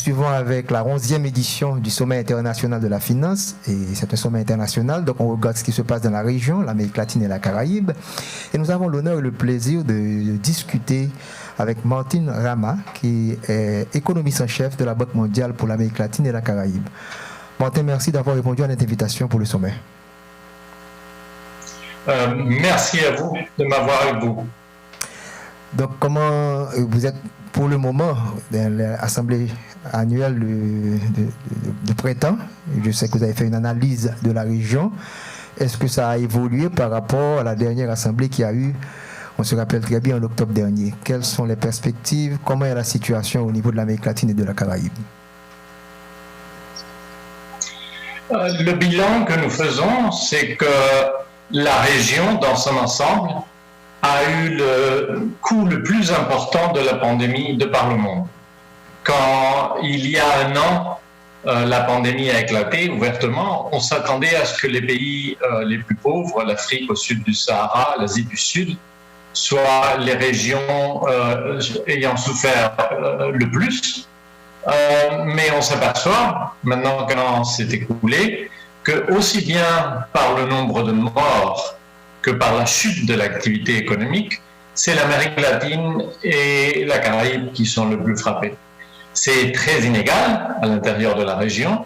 poursuivons avec la 11e édition du Sommet international de la finance. Et c'est un sommet international, donc on regarde ce qui se passe dans la région, l'Amérique latine et la Caraïbe. Et nous avons l'honneur et le plaisir de discuter avec Martin Rama, qui est économiste en chef de la Banque mondiale pour l'Amérique latine et la Caraïbe. Martin, merci d'avoir répondu à notre invitation pour le sommet. Merci à vous de m'avoir avec vous. Donc, comment vous êtes pour le moment dans l'Assemblée annuelle de printemps? Je sais que vous avez fait une analyse de la région. Est-ce que ça a évolué par rapport à la dernière assemblée qui a eu, on se rappelle très bien, en octobre dernier? Quelles sont les perspectives? Comment est la situation au niveau de l'Amérique latine et de la Caraïbe? Le bilan que nous faisons, c'est que la région, dans son ensemble, a eu le coup le plus important de la pandémie de par le monde. Quand il y a un an, la pandémie a éclaté ouvertement, on s'attendait à ce que les pays les plus pauvres, l'Afrique au sud du Sahara, l'Asie du Sud, soient les régions ayant souffert le plus. Mais on s'aperçoit, maintenant qu'un an s'est écoulé, que aussi bien par le nombre de morts que par la chute de l'activité économique, c'est l'Amérique latine et la Caraïbe qui sont le plus frappés. C'est très inégal à l'intérieur de la région.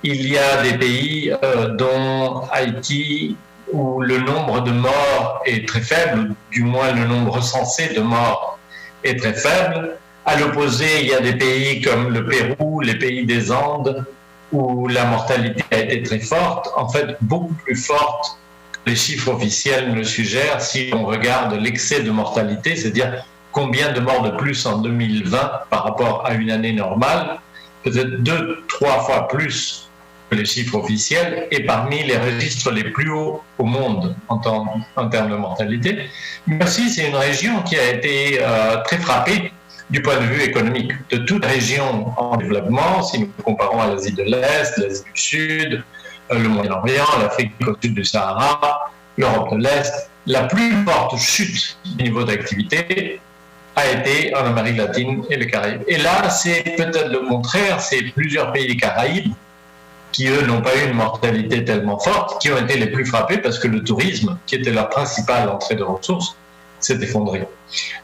Il y a des pays dont Haïti, où le nombre de morts est très faible, du moins le nombre recensé de morts est très faible. À l'opposé, il y a des pays comme le Pérou, les pays des Andes, où la mortalité a été très forte, en fait beaucoup plus forte que les chiffres officiels le suggèrent si on regarde l'excès de mortalité, c'est-à-dire combien de morts de plus en 2020 par rapport à une année normale, peut-être 2-3 fois plus que les chiffres officiels, et parmi les registres les plus hauts au monde en termes de mortalité. Mais aussi, c'est une région qui a été très frappée du point de vue économique, de toute région en développement, si nous comparons à l'Asie de l'Est, l'Asie du Sud, le Moyen-Orient, l'Afrique au sud du Sahara, l'Europe de l'Est, la plus forte chute du niveau d'activité a été en Amérique latine et les Caraïbes. Et là, c'est peut-être le contraire, c'est plusieurs pays des Caraïbes qui, eux, n'ont pas eu une mortalité tellement forte, qui ont été les plus frappés parce que le tourisme, qui était leur principale entrée de ressources, s'est effondré.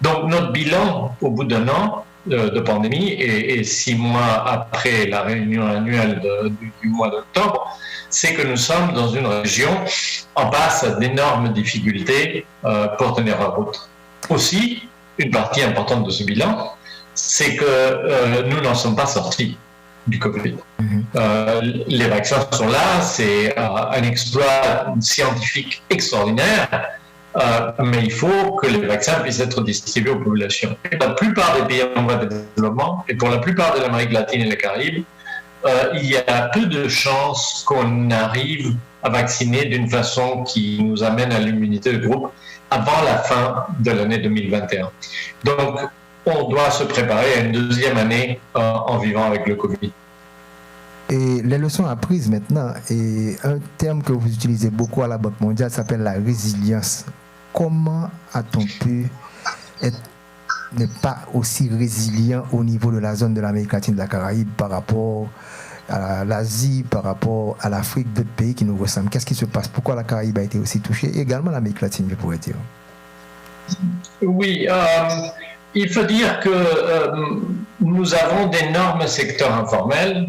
Donc notre bilan au bout d'un an de pandémie et 6 mois après la réunion annuelle du mois d'octobre, c'est que nous sommes dans une région en passe à d'énormes difficultés pour tenir la route. Aussi, une partie importante de ce bilan, c'est que nous n'en sommes pas sortis du Covid. Les vaccins sont là, c'est un exploit scientifique extraordinaire. Mais il faut que les vaccins puissent être distribués aux populations. Et la plupart des pays en voie de développement, et pour la plupart de l'Amérique latine et les Caraïbes, il y a peu de chances qu'on arrive à vacciner d'une façon qui nous amène à l'immunité de groupe avant la fin de l'année 2021. Donc, on doit se préparer à une deuxième année en vivant avec le Covid. Et les leçons apprises maintenant, et un terme que vous utilisez beaucoup à la Banque mondiale s'appelle la résilience. Comment a-t-on pu ne pas aussi résilient au niveau de la zone de l'Amérique latine et de la Caraïbe par rapport à l'Asie, par rapport à l'Afrique, d'autres pays qui nous ressemblent? Qu'est-ce qui se passe? Pourquoi la Caraïbe a été aussi touchée? Et également l'Amérique latine, je pourrais dire. Oui, il faut dire que nous avons d'énormes secteurs informels.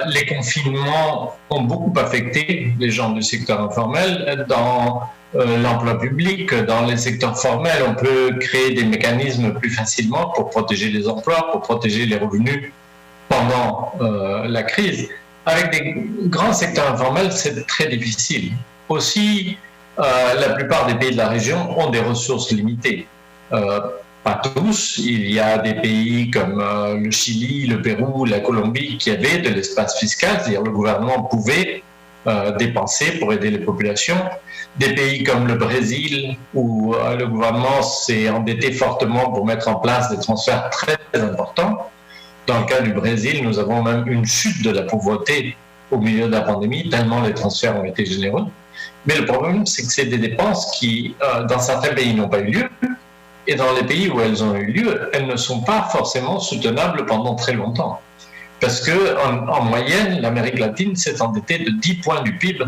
Les confinements ont beaucoup affecté les gens du secteur informel. Dans l'emploi public, dans les secteurs formels, on peut créer des mécanismes plus facilement pour protéger les emplois, pour protéger les revenus pendant la crise. Avec des grands secteurs informels, c'est très difficile. Aussi, la plupart des pays de la région ont des ressources limitées. Pas tous, il y a des pays comme le Chili, le Pérou, la Colombie qui avaient de l'espace fiscal, c'est-à-dire le gouvernement pouvait dépenser pour aider les populations. Des pays comme le Brésil, où le gouvernement s'est endetté fortement pour mettre en place des transferts très importants. Dans le cas du Brésil, nous avons même une chute de la pauvreté au milieu de la pandémie, tellement les transferts ont été généreux. Mais le problème, c'est que c'est des dépenses qui, dans certains pays, n'ont pas eu lieu. Et dans les pays où elles ont eu lieu, elles ne sont pas forcément soutenables pendant très longtemps. Parce qu'en moyenne, l'Amérique latine s'est endettée de 10 points du PIB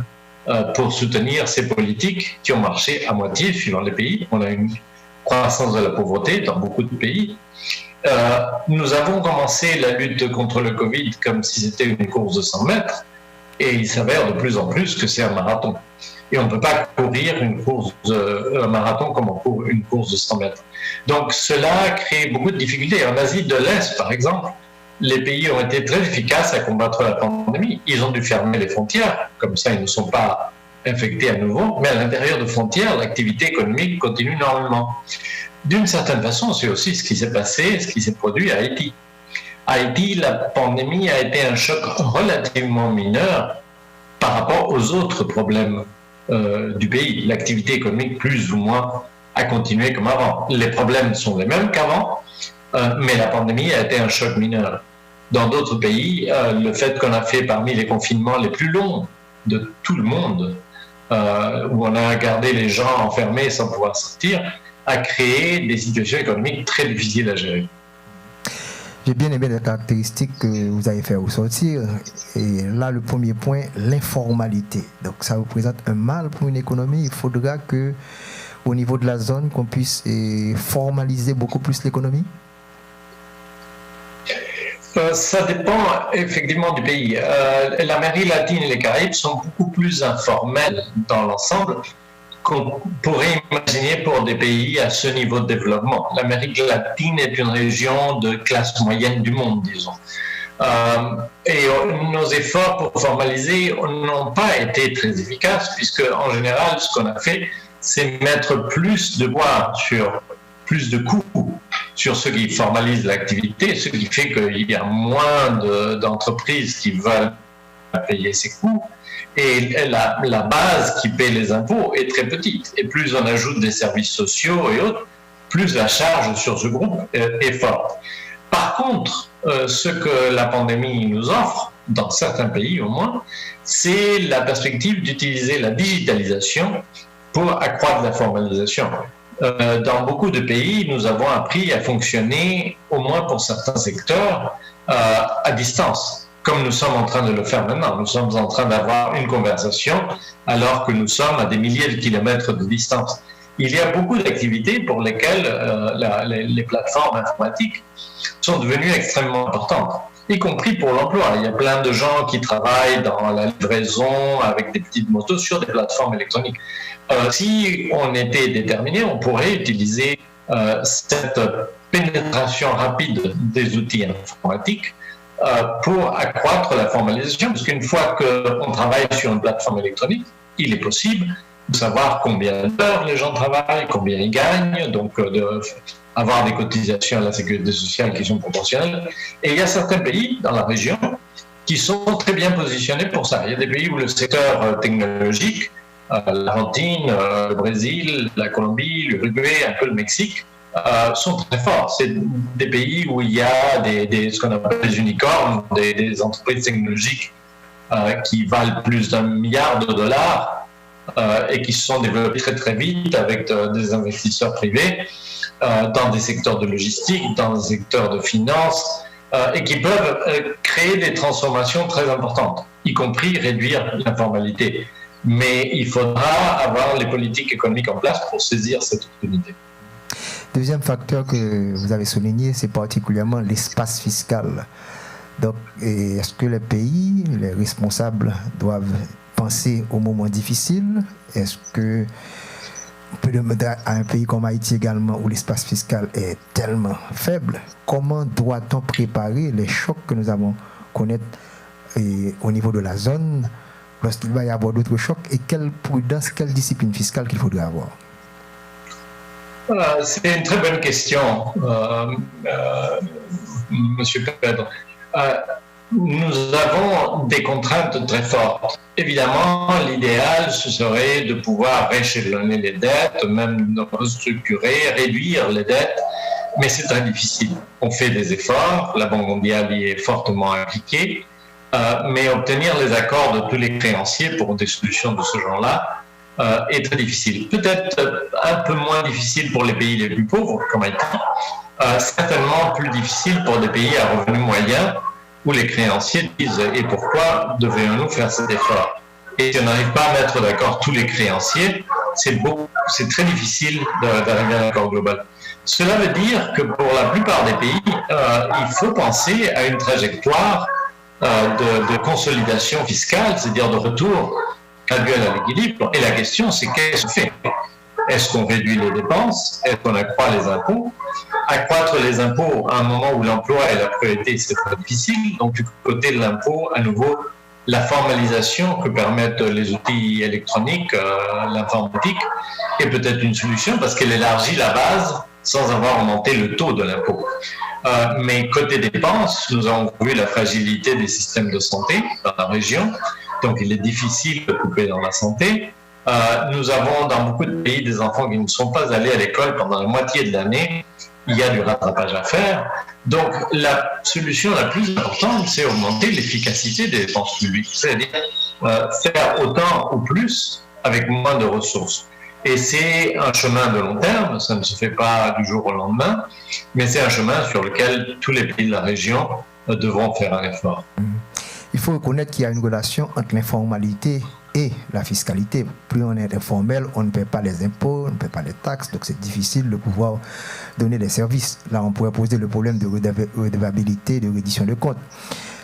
pour soutenir ces politiques qui ont marché à moitié suivant les pays. On a une croissance de la pauvreté dans beaucoup de pays. Nous avons commencé la lutte contre le Covid comme si c'était une course de 100 mètres, et il s'avère de plus en plus que c'est un marathon. Et on ne peut pas courir un marathon comme on court une course de 100 mètres. Donc cela crée beaucoup de difficultés. En Asie de l'Est, par exemple, les pays ont été très efficaces à combattre la pandémie. Ils ont dû fermer les frontières, comme ça ils ne sont pas infectés à nouveau, mais à l'intérieur de frontières, l'activité économique continue normalement. D'une certaine façon, c'est aussi ce qui s'est passé, ce qui s'est produit à Haïti. À Haïti, la pandémie a été un choc relativement mineur par rapport aux autres problèmes du pays. L'activité économique, plus ou moins, a continué comme avant. Les problèmes sont les mêmes qu'avant, mais la pandémie a été un choc mineur. Dans d'autres pays, le fait qu'on a fait parmi les confinements les plus longs de tout le monde, où on a gardé les gens enfermés sans pouvoir sortir, a créé des situations économiques très difficiles à gérer. J'ai bien aimé les caractéristiques que vous avez fait ressortir. Et là, le premier point, l'informalité. Donc, ça représente un mal pour une économie. Il faudra que, au niveau de la zone, qu'on puisse formaliser beaucoup plus l'économie. Ça dépend effectivement du pays. L'Amérique latine et les Caraïbes sont beaucoup plus informels dans l'ensemble qu'on pourrait imaginer pour des pays à ce niveau de développement. L'Amérique latine est une région de classe moyenne du monde, disons. Et nos efforts pour formaliser n'ont pas été très efficaces, puisque en général, ce qu'on a fait, c'est mettre plus de poids sur plus de coûts sur ceux qui formalisent l'activité, ce qui fait qu'il y a moins d'entreprises qui veulent payer ces coûts. Et la base qui paie les impôts est très petite. Et plus on ajoute des services sociaux et autres, plus la charge sur ce groupe est forte. Par contre, ce que la pandémie nous offre, dans certains pays au moins, c'est la perspective d'utiliser la digitalisation pour accroître la formalisation. Dans beaucoup de pays, nous avons appris à fonctionner, au moins pour certains secteurs, à distance, comme nous sommes en train de le faire maintenant. Nous sommes en train d'avoir une conversation alors que nous sommes à des milliers de kilomètres de distance. Il y a beaucoup d'activités pour lesquelles les plateformes informatiques sont devenues extrêmement importantes, y compris pour l'emploi. Il y a plein de gens qui travaillent dans la livraison avec des petites motos sur des plateformes électroniques. Si on était déterminé, on pourrait utiliser cette pénétration rapide des outils informatiques pour accroître la formalisation, parce qu'une fois qu'on travaille sur une plateforme électronique, il est possible de savoir combien d'heures les gens travaillent, combien ils gagnent, donc avoir des cotisations à la sécurité sociale qui sont proportionnelles. Et il y a certains pays dans la région qui sont très bien positionnés pour ça. Il y a des pays où le secteur technologique, l'Argentine, le Brésil, la Colombie, l'Uruguay, un peu le Mexique, sont très forts. C'est des pays où il y a ce qu'on appelle des unicornes, des entreprises technologiques qui valent plus d'1 milliard de dollars et qui se sont développées très très vite avec des investisseurs privés dans des secteurs de logistique, dans des secteurs de finance, et qui peuvent créer des transformations très importantes, y compris réduire l'informalité. Mais il faudra avoir les politiques économiques en place pour saisir cette opportunité. Deuxième facteur que vous avez souligné, c'est particulièrement l'espace fiscal. Donc, est-ce que les pays, les responsables doivent penser aux moments difficiles? Est-ce que on peut demander à un pays comme Haïti également, où l'espace fiscal est tellement faible, comment doit-on préparer les chocs que nous allons connaître au niveau de la zone lorsqu'il va y avoir d'autres chocs, et quelle prudence, quelle discipline fiscale qu'il faudrait avoir? C'est une très bonne question, Monsieur Pedro. Nous avons des contraintes très fortes. Évidemment, l'idéal, ce serait de pouvoir rééchelonner les dettes, même de restructurer, réduire les dettes, mais c'est très difficile. On fait des efforts, la Banque mondiale y est fortement impliquée, mais obtenir les accords de tous les créanciers pour des solutions de ce genre-là est très difficile. Peut-être un peu moins difficile pour les pays les plus pauvres, comme Haïti, certainement plus difficile pour des pays à revenus moyens, où les créanciers disent « et pourquoi devrions-nous faire cet effort ?» Et si on n'arrive pas à mettre d'accord tous les créanciers, c'est très difficile d'arriver à un accord global. Cela veut dire que pour la plupart des pays, il faut penser à une trajectoire de consolidation fiscale, c'est-à-dire de retour graduel à l'équilibre. Et la question, c'est qu'est-ce qu'on fait? Est-ce qu'on réduit les dépenses? Est-ce qu'on accroît les impôts? Accroître les impôts à un moment où l'emploi est la priorité, c'est très difficile. Donc, du côté de l'impôt, à nouveau, la formalisation que permettent les outils électroniques, l'informatique, est peut-être une solution parce qu'elle élargit la base sans avoir augmenté le taux de l'impôt. Mais côté dépenses, nous avons vu la fragilité des systèmes de santé dans la région, donc il est difficile de couper dans la santé. Nous avons dans beaucoup de pays des enfants qui ne sont pas allés à l'école pendant la moitié de l'année. Il y a du rattrapage à faire. Donc la solution la plus importante, c'est augmenter l'efficacité des dépenses publiques, c'est-à-dire faire autant ou plus avec moins de ressources. Et c'est un chemin de long terme, ça ne se fait pas du jour au lendemain, mais c'est un chemin sur lequel tous les pays de la région devront faire un effort. Il faut reconnaître qu'il y a une relation entre l'informalité et la fiscalité. Plus on est informel, on ne paie pas les impôts, on ne paie pas les taxes, donc c'est difficile de pouvoir donner des services. Là, on pourrait poser le problème de redevabilité, de reddition de comptes.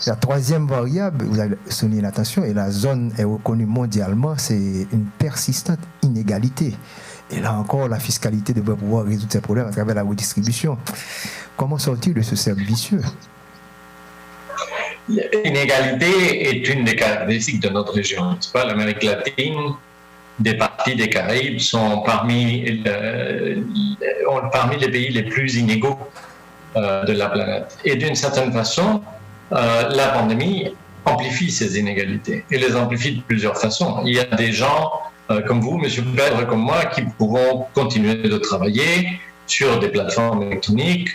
La troisième variable, vous avez souligné l'attention, et la zone est reconnue mondialement, c'est une persistante inégalité. Et là encore, la fiscalité devrait pouvoir résoudre ces problèmes à travers la redistribution. Comment sortir de ce cercle vicieux? L'inégalité est une des caractéristiques de notre région, n'est-ce pas? L'Amérique latine, des parties des Caraïbes sont parmi les pays les plus inégaux de la planète. Et d'une certaine façon, la pandémie amplifie ces inégalités et les amplifie de plusieurs façons. Il y a des gens comme vous, M. Pedre, comme moi, qui pourront continuer de travailler sur des plateformes électroniques.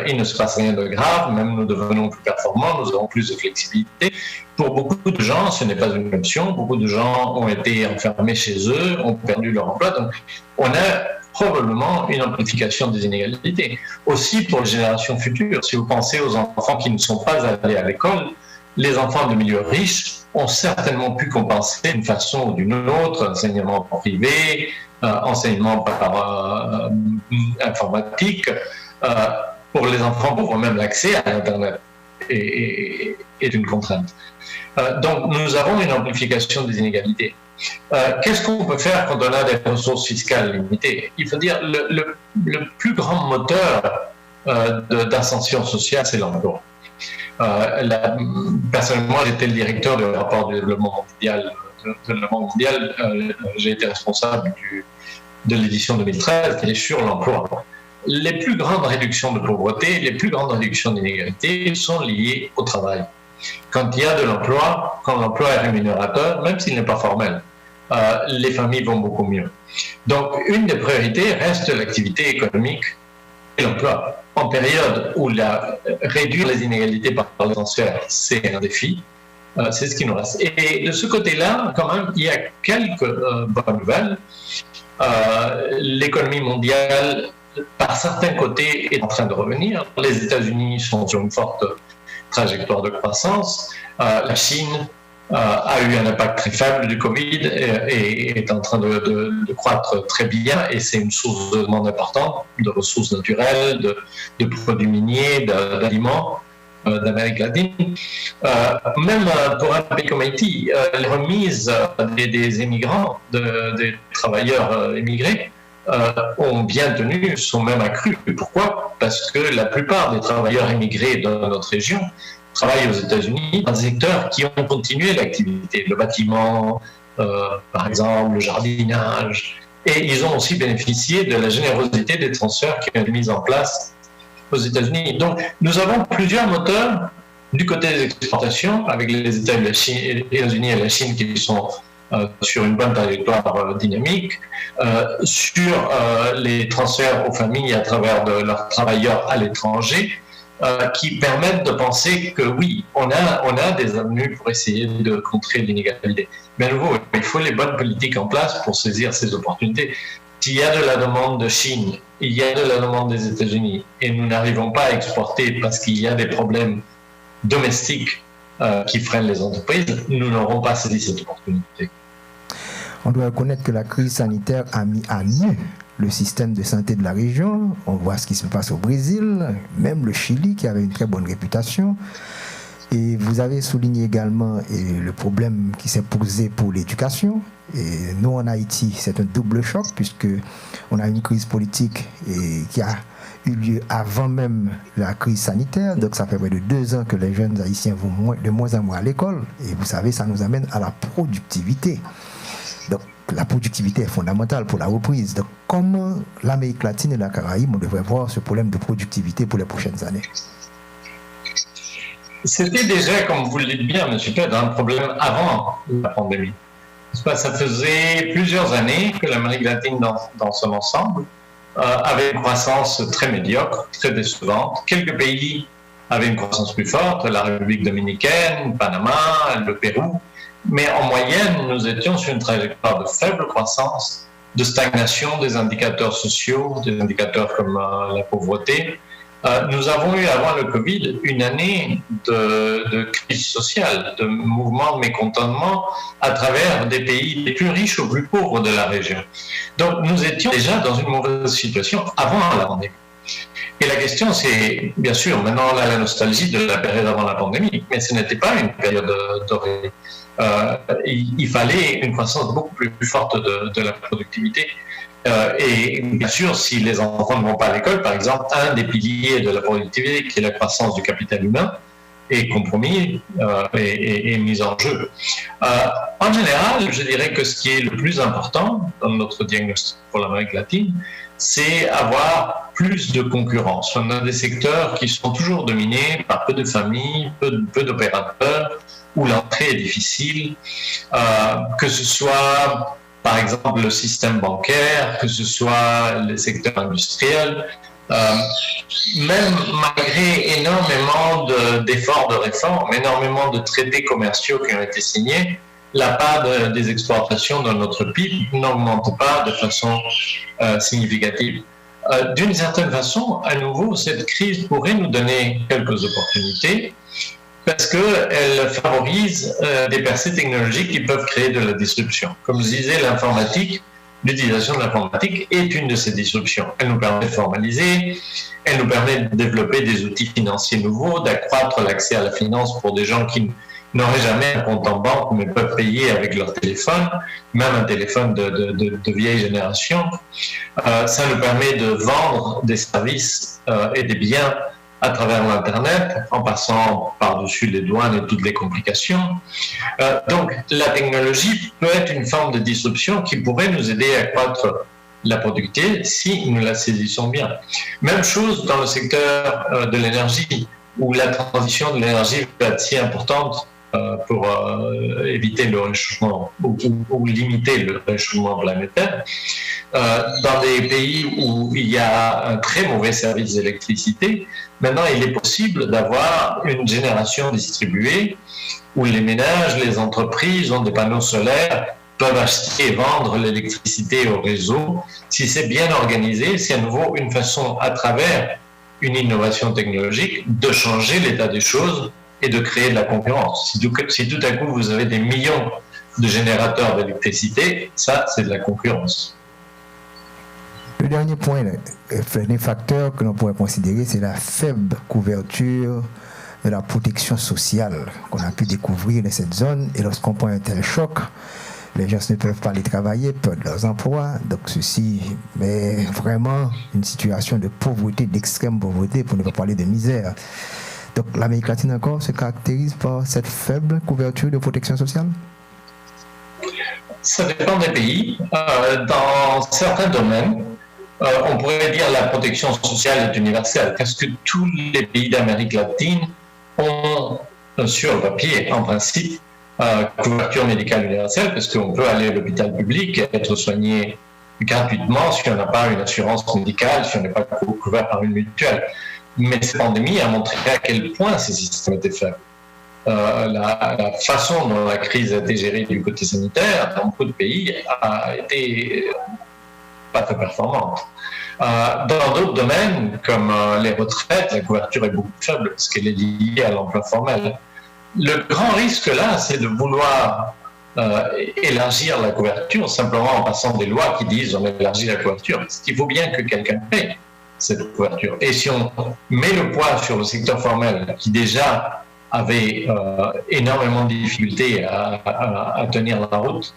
Il ne se passe rien de grave, même nous devenons plus performants, nous avons plus de flexibilité. Pour beaucoup de gens, ce n'est pas une option. Beaucoup de gens ont été enfermés chez eux, ont perdu leur emploi. Donc, on a probablement une amplification des inégalités. Aussi pour les générations futures, si vous pensez aux enfants qui ne sont pas allés à l'école, les enfants de milieux riches ont certainement pu compenser d'une façon ou d'une autre, enseignement privé, enseignement par informatique. Pour les enfants pauvres, même l'accès à Internet est une contrainte. Donc nous avons une amplification des inégalités. Qu'est-ce qu'on peut faire quand on a des ressources fiscales limitées? Il faut dire le plus grand moteur d'ascension sociale, c'est l'emploi. Personnellement, j'étais le directeur du rapport du développement mondial. J'ai été responsable de l'édition 2013 qui est sur l'emploi. Les plus grandes réductions de pauvreté, les plus grandes réductions d'inégalité sont liées au travail. Quand il y a de l'emploi, quand l'emploi est rémunérateur, même s'il n'est pas formel, les familles vont beaucoup mieux. Donc, une des priorités reste l'activité économique et l'emploi. En période où réduire les inégalités par le transfert, c'est un défi, c'est ce qui nous reste. Et de ce côté-là, quand même, il y a quelques bonnes nouvelles. L'économie mondiale, par certains côtés, est en train de revenir. Les États-Unis sont sur une forte trajectoire de croissance. La Chine a eu un impact très faible du Covid et est en train de croître très bien, et c'est une source de demande importante de ressources naturelles, de produits miniers, d'aliments d'Amérique latine. Même pour un pays comme Haïti, les remises des immigrants, des travailleurs immigrés, ont bien tenu, sont même accrues. Pourquoi? Parce que la plupart des travailleurs immigrés de notre région travaillent aux États-Unis dans des secteurs qui ont continué l'activité, le bâtiment, par exemple, le jardinage, et ils ont aussi bénéficié de la générosité des transferts qui ont été mis en place aux États-Unis. Donc, nous avons plusieurs moteurs du côté des exportations, avec les États-Unis et la Chine qui sont sur une bonne trajectoire dynamique, sur les transferts aux familles à travers de leurs travailleurs à l'étranger, qui permettent de penser que oui, on a des avenues pour essayer de contrer l'inégalité. Mais à nouveau, il faut les bonnes politiques en place pour saisir ces opportunités. S'il y a de la demande de Chine, il y a de la demande des États-Unis, et nous n'arrivons pas à exporter parce qu'il y a des problèmes domestiques qui freinent les entreprises, nous n'aurons pas saisi cette opportunité. On doit reconnaître que la crise sanitaire a mis à nu le système de santé de la région. On voit ce qui se passe au Brésil, même le Chili qui avait une très bonne réputation. Et vous avez souligné également le problème qui s'est posé pour l'éducation. Et nous, en Haïti, c'est un double choc puisque on a une crise politique qui a eu lieu avant même la crise sanitaire. Donc ça fait près de 2 ans que les jeunes Haïtiens vont de moins en moins à l'école. Et vous savez, ça nous amène à la productivité. Donc la productivité est fondamentale pour la reprise. Donc comment l'Amérique latine et la Caraïbe, on devrait voir ce problème de productivité pour les prochaines années? C'était déjà, comme vous le dites bien, M. Pedre, un problème avant la pandémie. Ça faisait plusieurs années que l'Amérique latine, dans son ensemble, avait une croissance très médiocre, très décevante. Quelques pays avaient une croissance plus forte, la République dominicaine, Panama, le Pérou. Mais en moyenne, nous étions sur une trajectoire de faible croissance, de stagnation des indicateurs sociaux, des indicateurs comme la pauvreté. Nous avons eu avant le Covid une année de crise sociale, de mouvement de mécontentement à travers des pays les plus riches aux plus pauvres de la région. Donc nous étions déjà dans une mauvaise situation avant la pandémie. Et la question c'est, bien sûr, maintenant on a la nostalgie de la période avant la pandémie, mais ce n'était pas une période dorée. Il fallait une croissance beaucoup plus forte de la productivité. Et bien sûr, si les enfants ne vont pas à l'école, par exemple, un des piliers de la productivité, qui est la croissance du capital humain, est compromis et mis en jeu. En général, je dirais que ce qui est le plus important dans notre diagnostic pour l'Amérique latine, c'est avoir plus de concurrence. On a des secteurs qui sont toujours dominés par peu de familles, peu d'opérateurs, où l'entrée est difficile, que ce soit par exemple le système bancaire, que ce soit les secteurs industriels, même malgré énormément d'efforts de réforme, énormément de traités commerciaux qui ont été signés, la part des exportations dans notre PIB n'augmente pas de façon significative. D'une certaine façon, à nouveau, cette crise pourrait nous donner quelques opportunités, parce qu'elle favorise des percées technologiques qui peuvent créer de la disruption. Comme je disais, l'utilisation de l'informatique est une de ces disruptions. Elle nous permet de formaliser, elle nous permet de développer des outils financiers nouveaux, d'accroître l'accès à la finance pour des gens qui n'auraient jamais un compte en banque mais peuvent payer avec leur téléphone, même un téléphone de vieille génération. Ça nous permet de vendre des services et des biens à travers l'Internet, en passant par-dessus les douanes et toutes les complications. Donc, la technologie peut être une forme de disruption qui pourrait nous aider à accroître la productivité si nous la saisissons bien. Même chose dans le secteur de l'énergie, où la transition de l'énergie va être si importante pour éviter le réchauffement ou limiter le réchauffement planétaire. Dans des pays où il y a un très mauvais service d'électricité, maintenant il est possible d'avoir une génération distribuée où les ménages, les entreprises ont des panneaux solaires, peuvent acheter et vendre l'électricité au réseau. Si c'est bien organisé, c'est à nouveau une façon, à travers une innovation technologique, de changer l'état des choses et de créer de la concurrence. Si tout à coup vous avez des millions de générateurs d'électricité, ça c'est de la concurrence. Le dernier point, le facteur que l'on pourrait considérer, c'est la faible couverture de la protection sociale qu'on a pu découvrir dans cette zone. Et lorsqu'on prend un tel choc, les gens ne peuvent pas aller travailler, perdent leurs emplois. Donc ceci met vraiment une situation de pauvreté, d'extrême pauvreté, pour ne pas parler de misère. Donc l'Amérique latine encore se caractérise par cette faible couverture de protection sociale? Ça dépend des pays. Dans certains domaines, on pourrait dire que la protection sociale est universelle, parce que tous les pays d'Amérique latine ont, sur le papier, en principe, couverture médicale universelle, parce qu'on peut aller à l'hôpital public et être soigné gratuitement si on n'a pas une assurance médicale, si on n'est pas couvert par une mutuelle. Mais cette pandémie a montré à quel point ces systèmes étaient faibles. La façon dont la crise a été gérée du côté sanitaire dans beaucoup de pays a été pas très performante. Dans d'autres domaines, comme les retraites, la couverture est beaucoup plus faible parce qu'elle est liée à l'emploi formel. Le grand risque là, c'est de vouloir élargir la couverture simplement en passant des lois qui disent on élargit la couverture. Parce qu'il faut bien que quelqu'un paie cette couverture. Et si on met le poids sur le secteur formel qui déjà avait énormément de difficultés à tenir la route,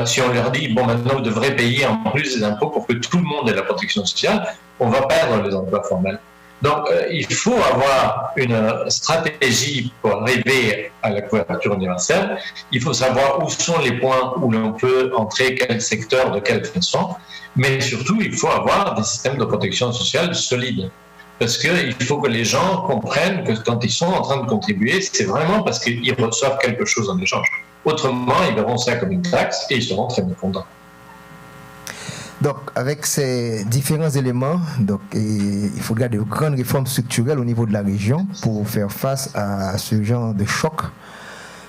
si on leur dit, bon, maintenant vous devrez payer en plus des impôts pour que tout le monde ait la protection sociale, on va perdre les emplois formels. Donc, il faut avoir une stratégie pour arriver à la couverture universelle. Il faut savoir où sont les points où l'on peut entrer, quel secteur, de quelle façon. Mais surtout, il faut avoir des systèmes de protection sociale solides. Parce qu'il faut que les gens comprennent que quand ils sont en train de contribuer, c'est vraiment parce qu'ils reçoivent quelque chose en échange. Autrement, ils verront ça comme une taxe et ils seront très mécontents. Donc, avec ces différents éléments, il faudra de grandes réformes structurelles au niveau de la région pour faire face à ce genre de choc,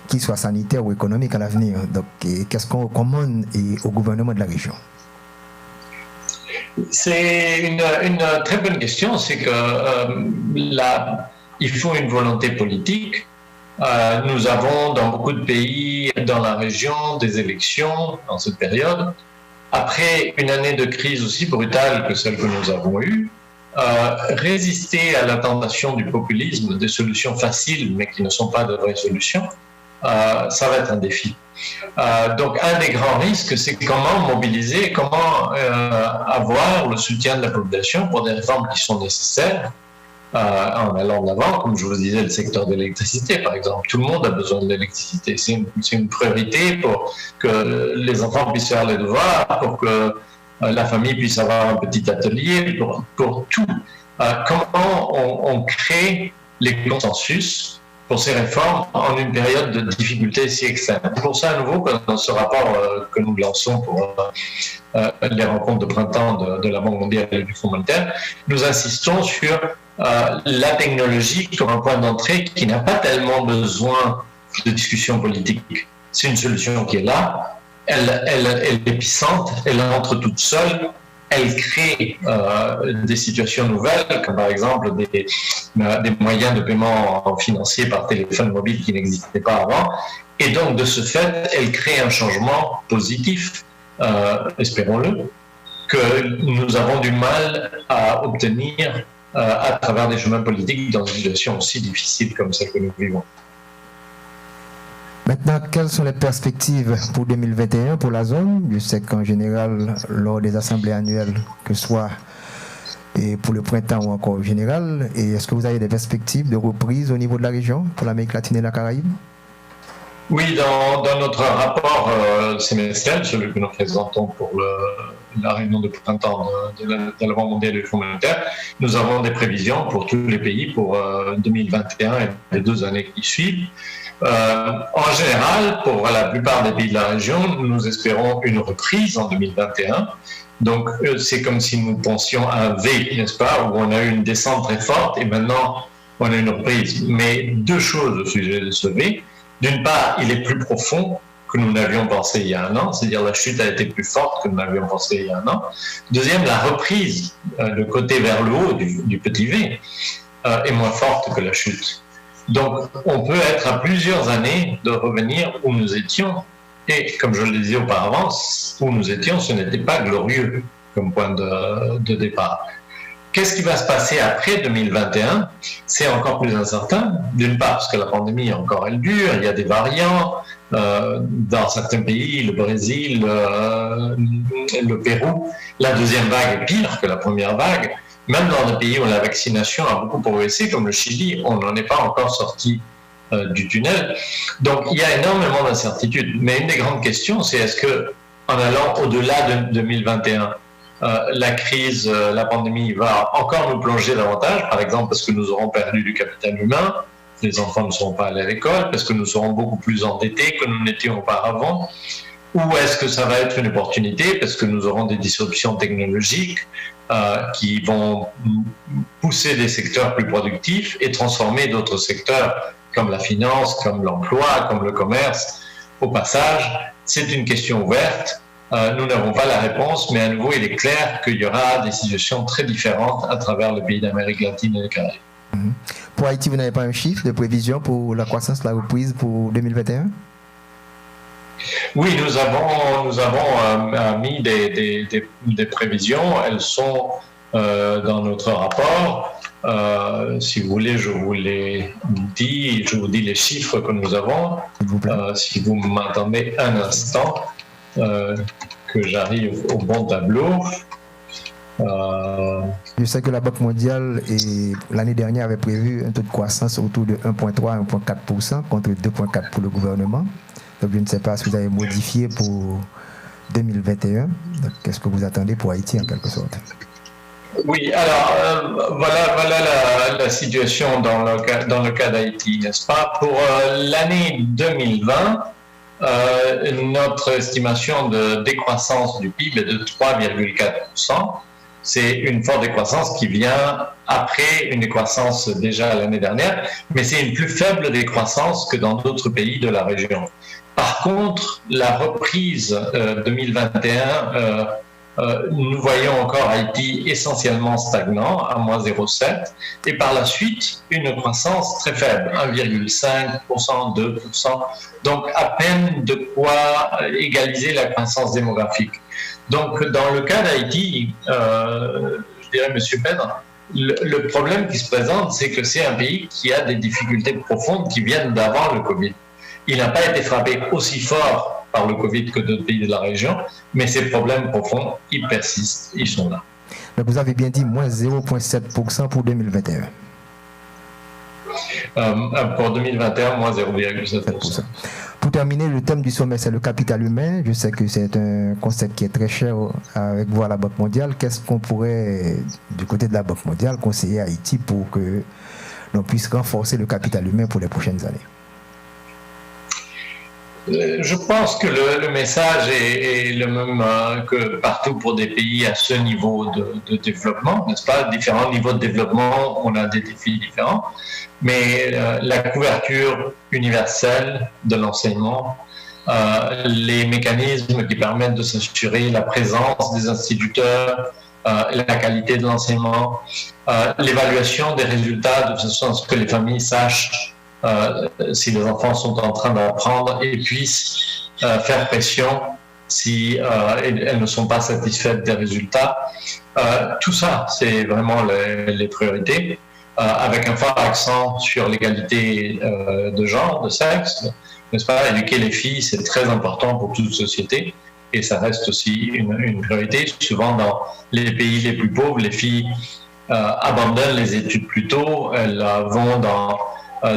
qu'il soit sanitaire ou économique à l'avenir. Donc, qu'est-ce qu'on recommande au gouvernement de la région? C'est une très bonne question. C'est que il faut une volonté politique. Nous avons dans beaucoup de pays dans la région des élections dans cette période. Après une année de crise aussi brutale que celle que nous avons eue, résister à la tentation du populisme, des solutions faciles mais qui ne sont pas de vraies solutions, ça va être un défi. Donc un des grands risques, c'est comment mobiliser, comment avoir le soutien de la population pour des réformes qui sont nécessaires, en allant de l'avant, comme je vous disais, le secteur de l'électricité, par exemple. Tout le monde a besoin de l'électricité. C'est une priorité pour que les enfants puissent faire les devoirs, pour que la famille puisse avoir un petit atelier, pour tout. Comment on crée les consensus pour ces réformes en une période de difficulté si extrême. C'est pour ça, à nouveau, que dans ce rapport que nous lançons pour les rencontres de printemps de la Banque mondiale et du Fonds monétaire, nous insistons sur la technologie comme un point d'entrée qui n'a pas tellement besoin de discussion politique. C'est une solution qui est là, elle est puissante, elle entre toute seule, elle crée des situations nouvelles, comme par exemple des moyens de paiement financiers par téléphone mobile qui n'existaient pas avant, et donc de ce fait, elle crée un changement positif, espérons-le, que nous avons du mal à obtenir à travers des chemins politiques dans une situation aussi difficile comme celle que nous vivons. Maintenant, quelles sont les perspectives pour 2021 pour la zone? Je sais qu'en général, lors des assemblées annuelles, que ce soit pour le printemps ou encore au général, est-ce que vous avez des perspectives de reprise au niveau de la région pour l'Amérique latine et la Caraïbe? Oui, dans notre rapport semestriel, celui que nous présentons pour la réunion de printemps de la Banque mondiale et du Fonds monétaire, nous avons des prévisions pour tous les pays pour 2021 et les 2 années qui suivent. En général, pour la plupart des pays de la région, nous espérons une reprise en 2021. Donc, c'est comme si nous pensions à un V, n'est-ce pas, où on a eu une descente très forte et maintenant on a une reprise. Mais 2 choses au sujet de ce V. D'une part, il est plus profond que nous n'avions pensé il y a un an, c'est-à-dire la chute a été plus forte que nous n'avions pensé il y a un an. Deuxième, la reprise, le côté vers le haut du petit V, est moins forte que la chute. Donc, on peut être à plusieurs années de revenir où nous étions. Et comme je le disais auparavant, où nous étions, ce n'était pas glorieux comme point de départ. Qu'est-ce qui va se passer après 2021? C'est encore plus incertain. D'une part, parce que la pandémie, encore, elle dure, il y a des variants. Dans certains pays, le Brésil, le Pérou, la deuxième vague est pire que la première vague. Même dans des pays où la vaccination a beaucoup progressé, comme le Chili, on n'en est pas encore sorti du tunnel. Donc il y a énormément d'incertitudes. Mais une des grandes questions, c'est est-ce que, en allant au-delà de 2021, la crise, la pandémie va encore nous plonger davantage, par exemple parce que nous aurons perdu du capital humain, les enfants ne seront pas allés à l'école, parce que nous serons beaucoup plus endettés que nous n'étions auparavant, ou est-ce que ça va être une opportunité parce que nous aurons des disruptions technologiques qui vont pousser des secteurs plus productifs et transformer d'autres secteurs comme la finance, comme l'emploi, comme le commerce. Au passage, c'est une question ouverte. Nous n'avons pas la réponse, mais à nouveau, il est clair qu'il y aura des situations très différentes à travers le pays d'Amérique latine et des Caraïbes. Pour Haïti, vous n'avez pas un chiffre de prévision pour la croissance, la reprise pour 2021? Oui, nous avons mis des prévisions. Elles sont dans notre rapport. Si vous voulez, je vous dis les chiffres que nous avons. Si vous m'entendez un instant, que j'arrive au bon tableau. Je sais que la Banque mondiale l'année dernière avait prévu un taux de croissance autour de 1,3 à 1,4% contre 2,4% pour le gouvernement. Donc je ne sais pas si vous avez modifié pour 2021. Qu'est-ce que vous attendez pour Haïti en quelque sorte? Oui, alors voilà la situation dans le cas d'Haïti, n'est-ce pas? Pour l'année 2020, notre estimation de décroissance du PIB est de 3,4%. C'est une forte décroissance qui vient après une décroissance déjà l'année dernière, mais c'est une plus faible décroissance que dans d'autres pays de la région. Par contre, la reprise 2021, nous voyons encore Haïti essentiellement stagnant, à moins 0,7%, et par la suite, une croissance très faible, 1,5%, 2%, donc à peine de quoi égaliser la croissance démographique. Donc, dans le cas d'Haïti, je dirais, M. Pedre, le problème qui se présente, c'est que c'est un pays qui a des difficultés profondes qui viennent d'avant le Covid. Il n'a pas été frappé aussi fort par le Covid que d'autres pays de la région, mais ces problèmes profonds, ils persistent, ils sont là. Mais vous avez bien dit moins 0,7% pour 2021. Pour 2021, moins 0,7%. Pour terminer, le thème du sommet, c'est le capital humain. Je sais que c'est un concept qui est très cher avec vous à la Banque mondiale. Qu'est-ce qu'on pourrait, du côté de la Banque mondiale, conseiller à Haïti pour que l'on puisse renforcer le capital humain pour les prochaines années? Je pense que le message est le même que partout pour des pays à ce niveau de développement, n'est-ce pas? Différents niveaux de développement, on a des défis différents, mais la couverture universelle de l'enseignement, les mécanismes qui permettent de s'assurer la présence des instituteurs, la qualité de l'enseignement, l'évaluation des résultats de façon à ce que les familles sachent si les enfants sont en train d'apprendre et puissent faire pression si elles ne sont pas satisfaites des résultats. Tout ça, c'est vraiment les priorités, avec un fort accent sur l'égalité de genre, de sexe, n'est-ce pas? Éduquer les filles, c'est très important pour toute société et ça reste aussi une priorité. Souvent, dans les pays les plus pauvres, les filles abandonnent les études plus tôt, elles vont dans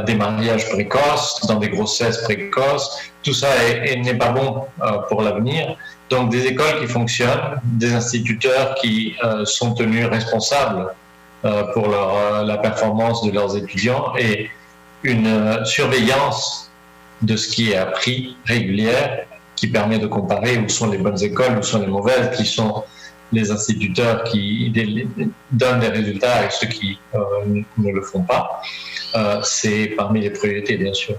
des mariages précoces, dans des grossesses précoces. Tout ça n'est pas bon pour l'avenir. Donc des écoles qui fonctionnent, des instituteurs qui sont tenus responsables pour la performance de leurs étudiants et une surveillance de ce qui est appris régulière qui permet de comparer où sont les bonnes écoles, où sont les mauvaises, qui sont les instituteurs qui donnent des résultats avec ceux qui ne le font pas. C'est parmi les priorités, bien sûr.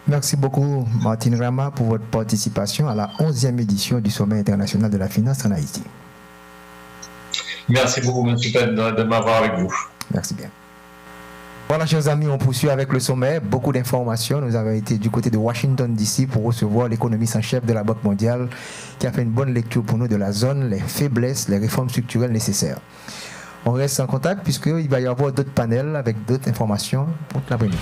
Merci beaucoup, Martin Rama, pour votre participation à la 11e édition du Sommet international de la finance en Haïti. Merci beaucoup, M. Ped, de m'avoir avec vous. Merci bien. Voilà, chers amis, on poursuit avec le sommet. Beaucoup d'informations. Nous avons été du côté de Washington, D.C. pour recevoir l'économiste en chef de la Banque mondiale qui a fait une bonne lecture pour nous de la zone, les faiblesses, les réformes structurelles nécessaires. On reste en contact puisqu'il va y avoir d'autres panels avec d'autres informations pour l'après-midi.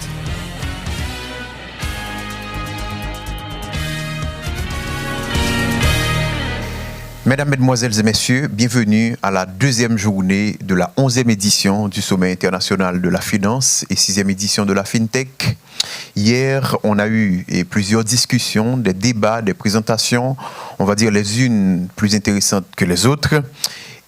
Mesdames, Mesdemoiselles et Messieurs, bienvenue à la deuxième journée de la 11e édition du Sommet international de la finance et 6e édition de la FinTech. Hier, on a eu plusieurs discussions, des débats, des présentations, on va dire les unes plus intéressantes que les autres.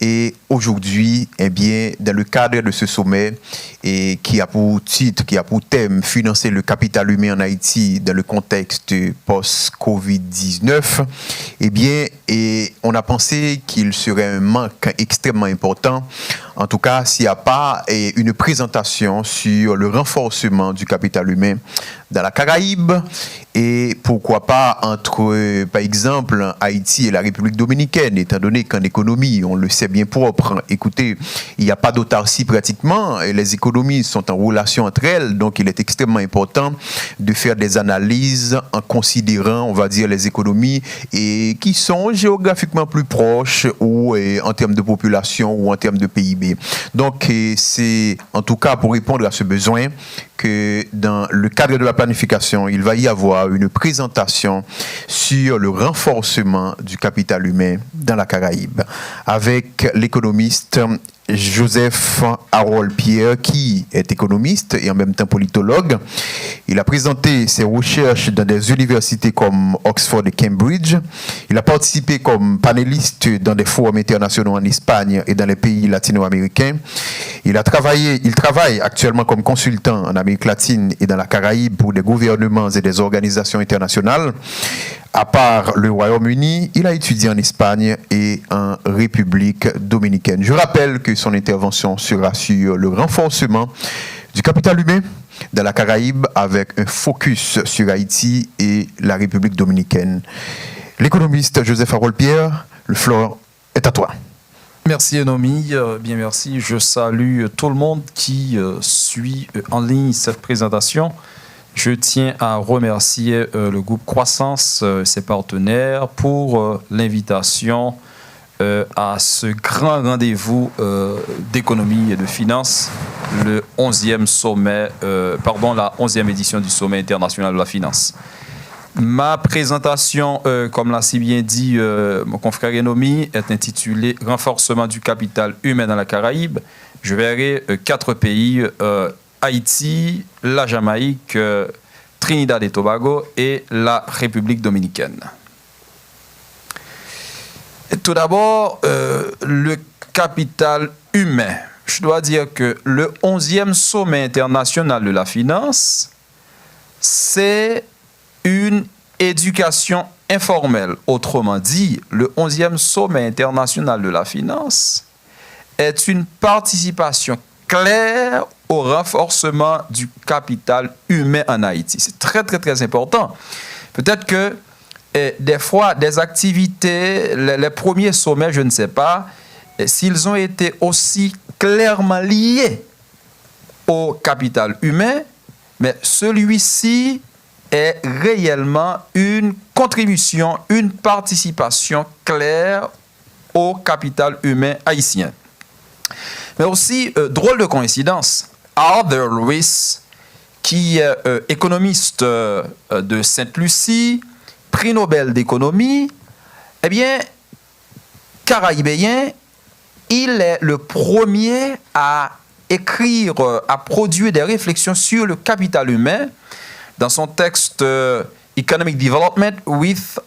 Et aujourd'hui, eh bien, dans le cadre de ce sommet qui a pour titre, qui a pour thème financer le capital humain en Haïti dans le contexte post-Covid-19, eh bien, on a pensé qu'il serait un manque extrêmement important en tout cas, s'il n'y a pas une présentation sur le renforcement du capital humain dans la Caraïbe et pourquoi pas entre, par exemple, Haïti et la République dominicaine, étant donné qu'en économie, on le sait bien propre, écoutez, il n'y a pas d'autarcie pratiquement, et les économies sont en relation entre elles, donc il est extrêmement important de faire des analyses en considérant, on va dire, les économies et qui sont géographiquement plus proches ou en termes de population ou en termes de PIB. Donc c'est en tout cas pour répondre à ce besoin que dans le cadre de la planification, il va y avoir une présentation sur le renforcement du capital humain dans la Caraïbe avec l'économiste Joseph Harold Pierre, qui est économiste et en même temps politologue. Il a présenté ses recherches dans des universités comme Oxford et Cambridge. Il a participé comme panéliste dans des forums internationaux en Espagne et dans les pays latino-américains. Il travaille actuellement comme consultant en Amérique latine et dans la Caraïbe pour des gouvernements et des organisations internationales. À part le Royaume-Uni, il a étudié en Espagne et en République dominicaine. Je rappelle que son intervention sera sur le renforcement du capital humain dans la Caraïbe avec un focus sur Haïti et la République dominicaine. L'économiste Joseph Harold Pierre, le floor est à toi. Merci Enomi, bien merci. Je salue tout le monde qui suit en ligne cette présentation. Je tiens à remercier le groupe Croissance, ses partenaires, pour l'invitation à ce grand rendez-vous d'économie et de finances, la 11e édition du Sommet international de la finance. Ma présentation, comme l'a si bien dit mon confrère Enomi, est intitulée « Renforcement du capital humain dans la Caraïbe ». Je verrai 4 pays, Haïti, la Jamaïque, Trinidad et Tobago et la République dominicaine. Et tout d'abord, le capital humain. Je dois dire que le 11e sommet international de la finance, c'est une éducation informelle. Autrement dit, le 11e sommet international de la finance est une participation claire au renforcement du capital humain en Haïti. C'est très, très, très important. Peut-être que des fois, des activités, les premiers sommets, je ne sais pas, s'ils ont été aussi clairement liés au capital humain, mais celui-ci est réellement une contribution, une participation claire au capital humain haïtien. Mais aussi, drôle de coïncidence, Arthur Lewis, qui est économiste de Sainte-Lucie, prix Nobel d'économie, eh bien, caraïbéen, il est le premier à écrire, à produire des réflexions sur le capital humain dans son texte Economic Development with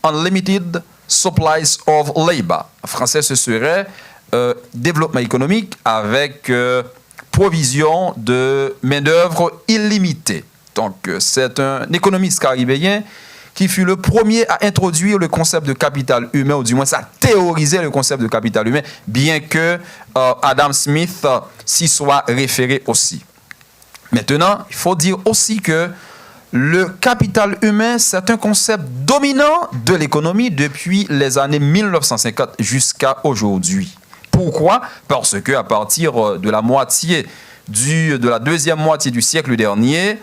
Unlimited Supplies of Labor. En français, ce serait développement économique avec provision de main-d'œuvre illimitée. Donc, c'est un économiste caribéen qui fut le premier à introduire le concept de capital humain, ou du moins à théoriser le concept de capital humain, bien que Adam Smith s'y soit référé aussi. Maintenant, il faut dire aussi que le capital humain, c'est un concept dominant de l'économie depuis les années 1950 jusqu'à aujourd'hui. Pourquoi? Parce qu'à partir de la deuxième moitié du siècle dernier,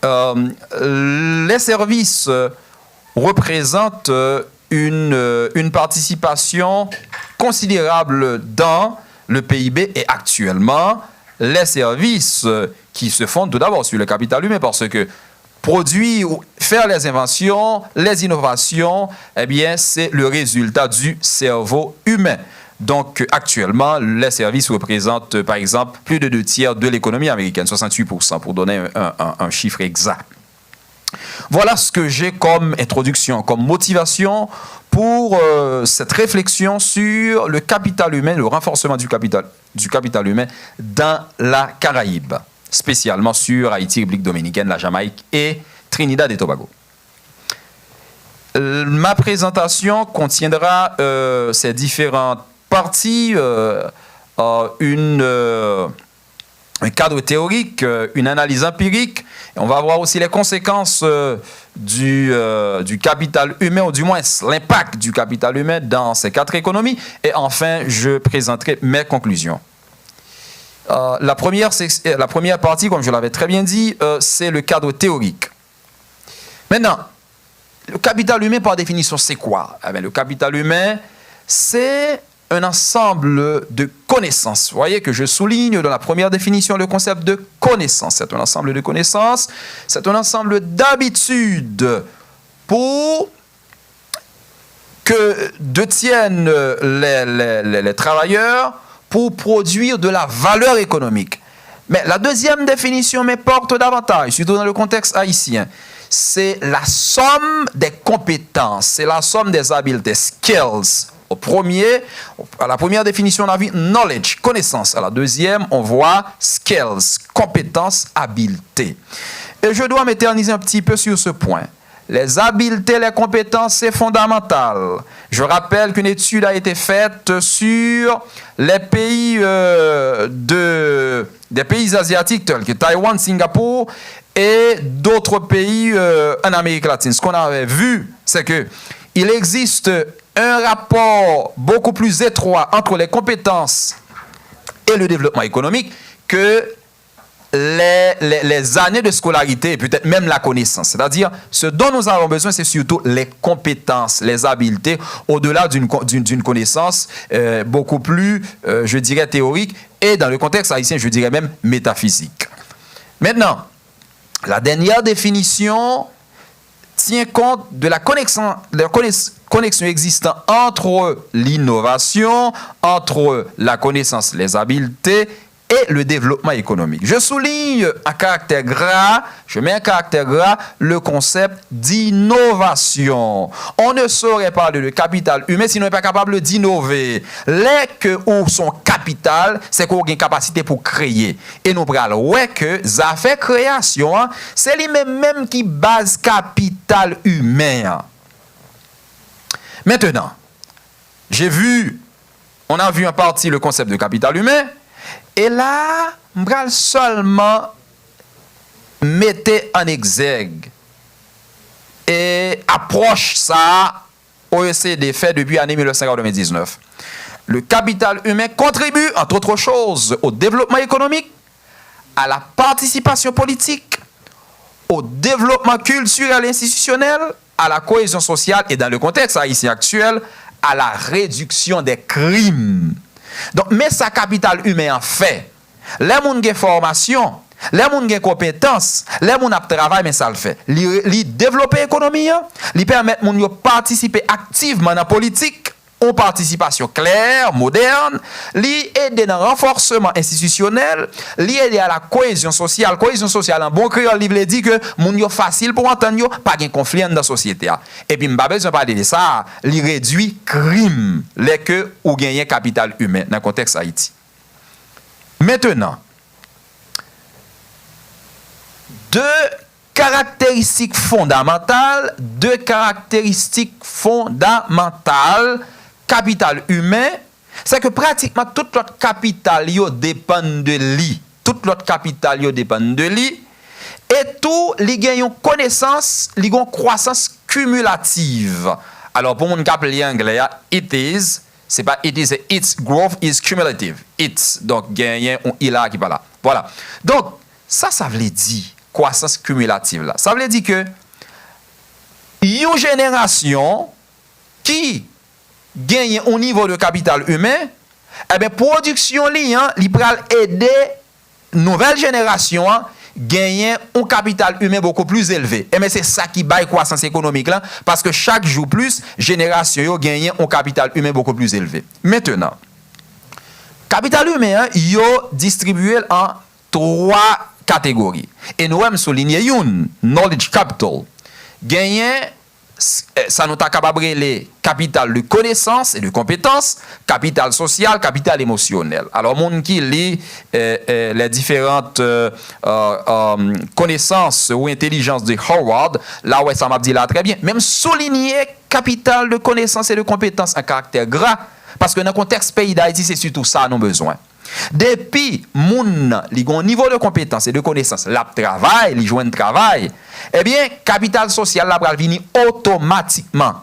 les services représentent une participation considérable dans le PIB et actuellement, les services qui se fondent tout d'abord sur le capital humain parce que produire, faire les inventions, les innovations, eh bien, c'est le résultat du cerveau humain. Donc, actuellement, les services représentent, par exemple, plus de 2/3 de l'économie américaine, 68%, pour donner un chiffre exact. Voilà ce que j'ai comme introduction, comme motivation pour cette réflexion sur le capital humain, le renforcement du capital humain dans la Caraïbe, spécialement sur Haïti, République dominicaine, la Jamaïque et Trinidad et Tobago. Ma présentation contiendra ces différentes parties un cadre théorique, une analyse empirique. Et on va voir aussi les conséquences du capital humain, ou du moins l'impact du capital humain dans ces 4 économies. Et enfin, je présenterai mes conclusions. La première partie, comme je l'avais très bien dit, c'est le cadre théorique. Maintenant, le capital humain, par définition, c'est quoi? Le capital humain, c'est un ensemble de connaissances. Vous voyez que je souligne dans la première définition le concept de connaissance. C'est un ensemble de connaissances, c'est un ensemble d'habitudes pour que détiennent les travailleurs pour produire de la valeur économique. Mais la deuxième définition me porte davantage, surtout dans le contexte haïtien. C'est la somme des compétences, c'est la somme des habiletés, skills. À la première définition, on a vu knowledge, connaissance. À la deuxième, on voit skills, compétences, habiletés. Et je dois m'éterniser un petit peu sur ce point. Les habiletés, les compétences, c'est fondamental. Je rappelle qu'une étude a été faite sur les pays des pays asiatiques tels que Taïwan, Singapour et d'autres pays en Amérique latine. Ce qu'on avait vu, c'est que il existe un rapport beaucoup plus étroit entre les compétences et le développement économique que les années de scolarité et peut-être même la connaissance. C'est-à-dire, ce dont nous avons besoin, c'est surtout les compétences, les habiletés, au-delà d'une connaissance beaucoup plus, je dirais, théorique et dans le contexte haïtien, je dirais même métaphysique. Maintenant, la dernière définition tient compte de la connexion existante entre l'innovation, entre la connaissance, les habiletés et le développement économique. Je souligne un caractère gras, je mets un caractère gras, le concept d'innovation. On ne saurait parler de capital humain si on n'est pas capable d'innover. Les que ou son capital, c'est qu'on a une capacité pour créer. Et nous prenons ouais que ça fait création, hein, c'est lui-même qui base capital humain. Maintenant, on a vu en partie le concept de capital humain. Et là, on va seulement mettre en exergue et approche ça OECD fait depuis l'année 1999. Le capital humain contribue, entre autres choses, au développement économique, à la participation politique, au développement culturel et institutionnel, à la cohésion sociale et, dans le contexte haïtien actuel, à la réduction des crimes. Donc, mais sa capital humain en fait. Les gens qui ont formation, les gens qui ont compétences, les gens qui ont travail, mais ça le fait. Ils développent l'économie, ils permettent de participer activement dans la politique, en participation claire, moderne, ils aident dans le renforcement institutionnel, ils aident à la cohésion sociale. Cohésion sociale, en bon créole, il dit que les gens facile pour entendre, pas de conflit dans la société. Et puis, je ne vais pas parler de ça, ils réduisent crime, les que ou gagner capital humain dans le contexte Haïti. Maintenant, deux caractéristiques fondamentales, capital humain, c'est que pratiquement tout l'autre capital dépend de lui. Tout l'autre capital dépend de lui. Et tout, les gagnent une connaissance, les gagnent une croissance cumulative. Alors, pour mon cap anglais, it is, c'est pas it is, c'est its growth is cumulative. It's, donc, gagnent un il là qui va là. Voilà. Donc, ça veut dire croissance cumulative là. Ça veut dire que une génération qui gagne au niveau de capital humain, eh bien, production li peut aider nouvelle génération gagner un capital humain beaucoup plus élevé. Et mais c'est ça qui baille croissance économique là, parce que chaque jour plus, génération gagne un capital humain beaucoup plus élevé. Maintenant, capital humain, yo distribué en 3 catégories. Et nous avons souligné une, knowledge capital. Gagner, ça nous a capable les capital de connaissance et de compétences, capital social, capital émotionnel. Alors, monde qui lit les différentes connaissances ou intelligence de Howard, là où ça m'a dit là très bien, même souligner capital de connaissance et de compétences à caractère gras, Parce que dans le contexte pays d'Haïti, c'est surtout ça nous besoin. Depuis moun li gon niveau de compétence et de connaissance, la travail, li joine travail, eh bien, capital social la pral vini automatiquement.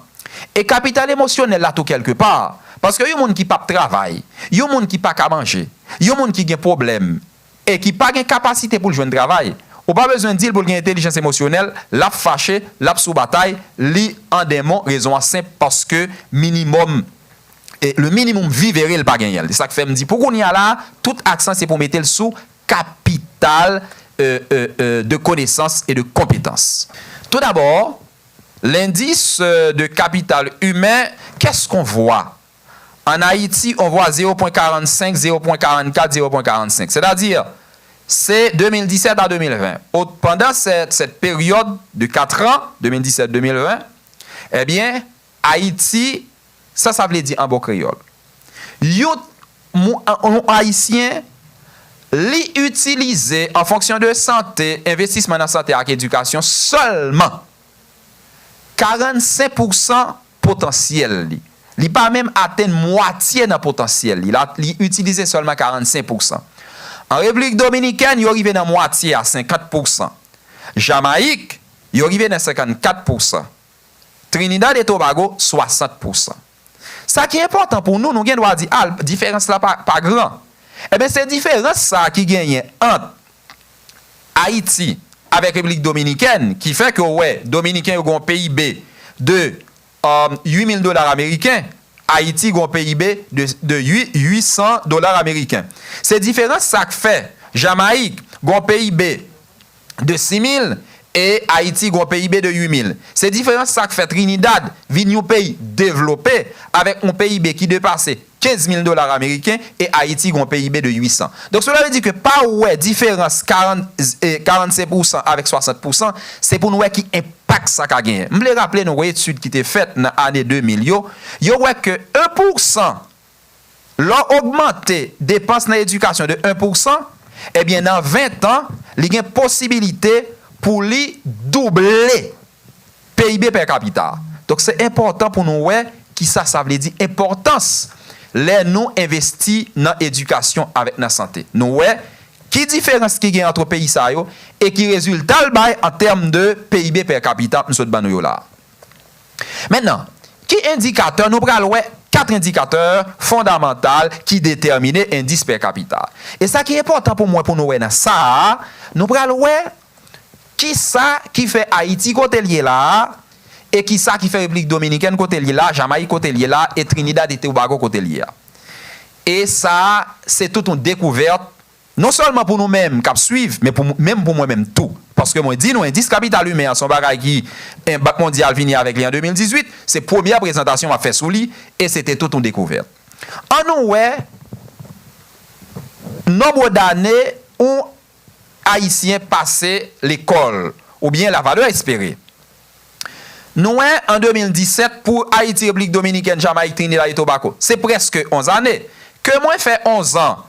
Et capital émotionnel là tout quelque part. Parce que yon moun qui pas travail, yon moun qui pas ka manger, yon moun qui gen problème et qui pas gen capacité pour joindre travail. Ou pas besoin de dire pour gen intelligence émotionnelle, l'a fâché, l'a sous bataille, li en démon raison simple parce que minimum et le minimum vivere le pas gagner. C'est ça que fait me dit pour qu'on y a là, tout accent c'est pour mettre le sous capital de connaissances et de compétences. Tout d'abord, l'indice de capital humain, qu'est-ce qu'on voit? En Haïti, on voit 0.45, 0.44, 0.45. C'est-à-dire, c'est 2017 à 2020. Pendant cette période de 4 ans, 2017-2020, eh bien, Haïti, ça veut dire en bon créole. Un Haïtien, li utilisé en fonction de santé, investissement dans la santé et l'éducation, seulement 45% potentiel. Il pas même atteint moitié dans le potentiel. Il utilisé seulement 45%. En République dominicaine, il arrive dans moitié à 50%. Jamaïque, il arrive dans 54%. Trinidad et Tobago, 60%. Ça qui est important pour nous, nous devons dire, ah, la différence là pas grand. Eh bien, c'est la différence ça qui gagne entre Haïti avec République dominicaine, qui fait que, ouais, Dominicains ont un PIB de $8,000 américains, Haïti a un PIB de $800 américains. C'est différence ça qui fait Jamaïque a un PIB de 6,000 et Haïti a un PIB de 8,000. C'est différent ça que fait Trinidad, un pays développé avec un PIB qui dépasse $15,000 américains et Haïti a un PIB de 800. Donc cela veut dire que pas ouais différence 45% avec 60%, c'est pour nous qui impact ça qu'a gagné. Je me rappeler nous étude qui était faite dans l'année 2000 yo ouais que 1% l'ont augmenté dépenses dans l'éducation de 1%, eh bien dans 20 ans, il y a une possibilité pour lui doubler PIB per capita. Donc c'est important pour nous ouais qui ça veut dire importance les nous investis dans l'éducation avec la santé. Nous ouais qui différence qui gagne entre pays ça yo et qui résultat le bail en termes de PIB per capita nous sommes banou là. Maintenant, qui indicateur nous pral ouais 4 indicateurs fondamentaux qui déterminent l'indice per capita. Et ça qui est important pour moi pour nous ouais dans ça, nous pral ouais qui ça qui fait Haïti côté lié là et qui ça qui fait République dominicaine côté lié là, Jamaïque côté lié là et Trinidad et Tobago côté lié là. Et ça c'est toute une découverte non seulement pour nous-mêmes qui suivent mais même pour moi-même tout parce que moi dis nous indice capital humain son bagage qui un bac mondial venu avec lui en 2018, c'est première présentation m'a fait sous lui et c'était toute une découverte. En nous ouais nombre d'années où Haïtiens passé l'école ou bien la valeur espérée. Nous, en 2017, pour Haïti, République dominicaine, Jamaïque, Trinidad et Tobago, c'est presque 11 années. Que moi fait 11 ans,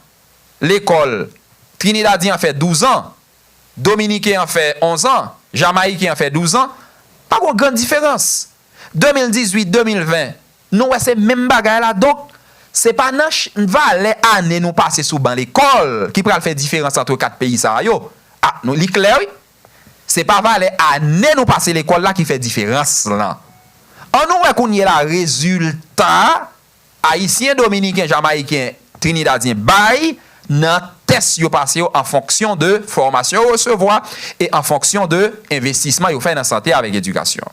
l'école, Trinidadien fait 12 ans, Dominicain fait 11 ans, Jamaïcain fait 12 ans, pas de grande différence. 2018-2020, nous, c'est même bagaille là. Donc, c'est pas une valeur année nous passer sous ban l'école qui peut faire différence entre 4 pays ça yo. Ah, nous li clair. C'est pas valeur année nous passer l'école là qui fait différence là. On nous qu'on y a la résultat haïtien, dominicain, jamaïcain, trinidadien bail dans test yo passé en fonction de formation recevoir et en fonction de investissement yo fait dans santé avec éducation.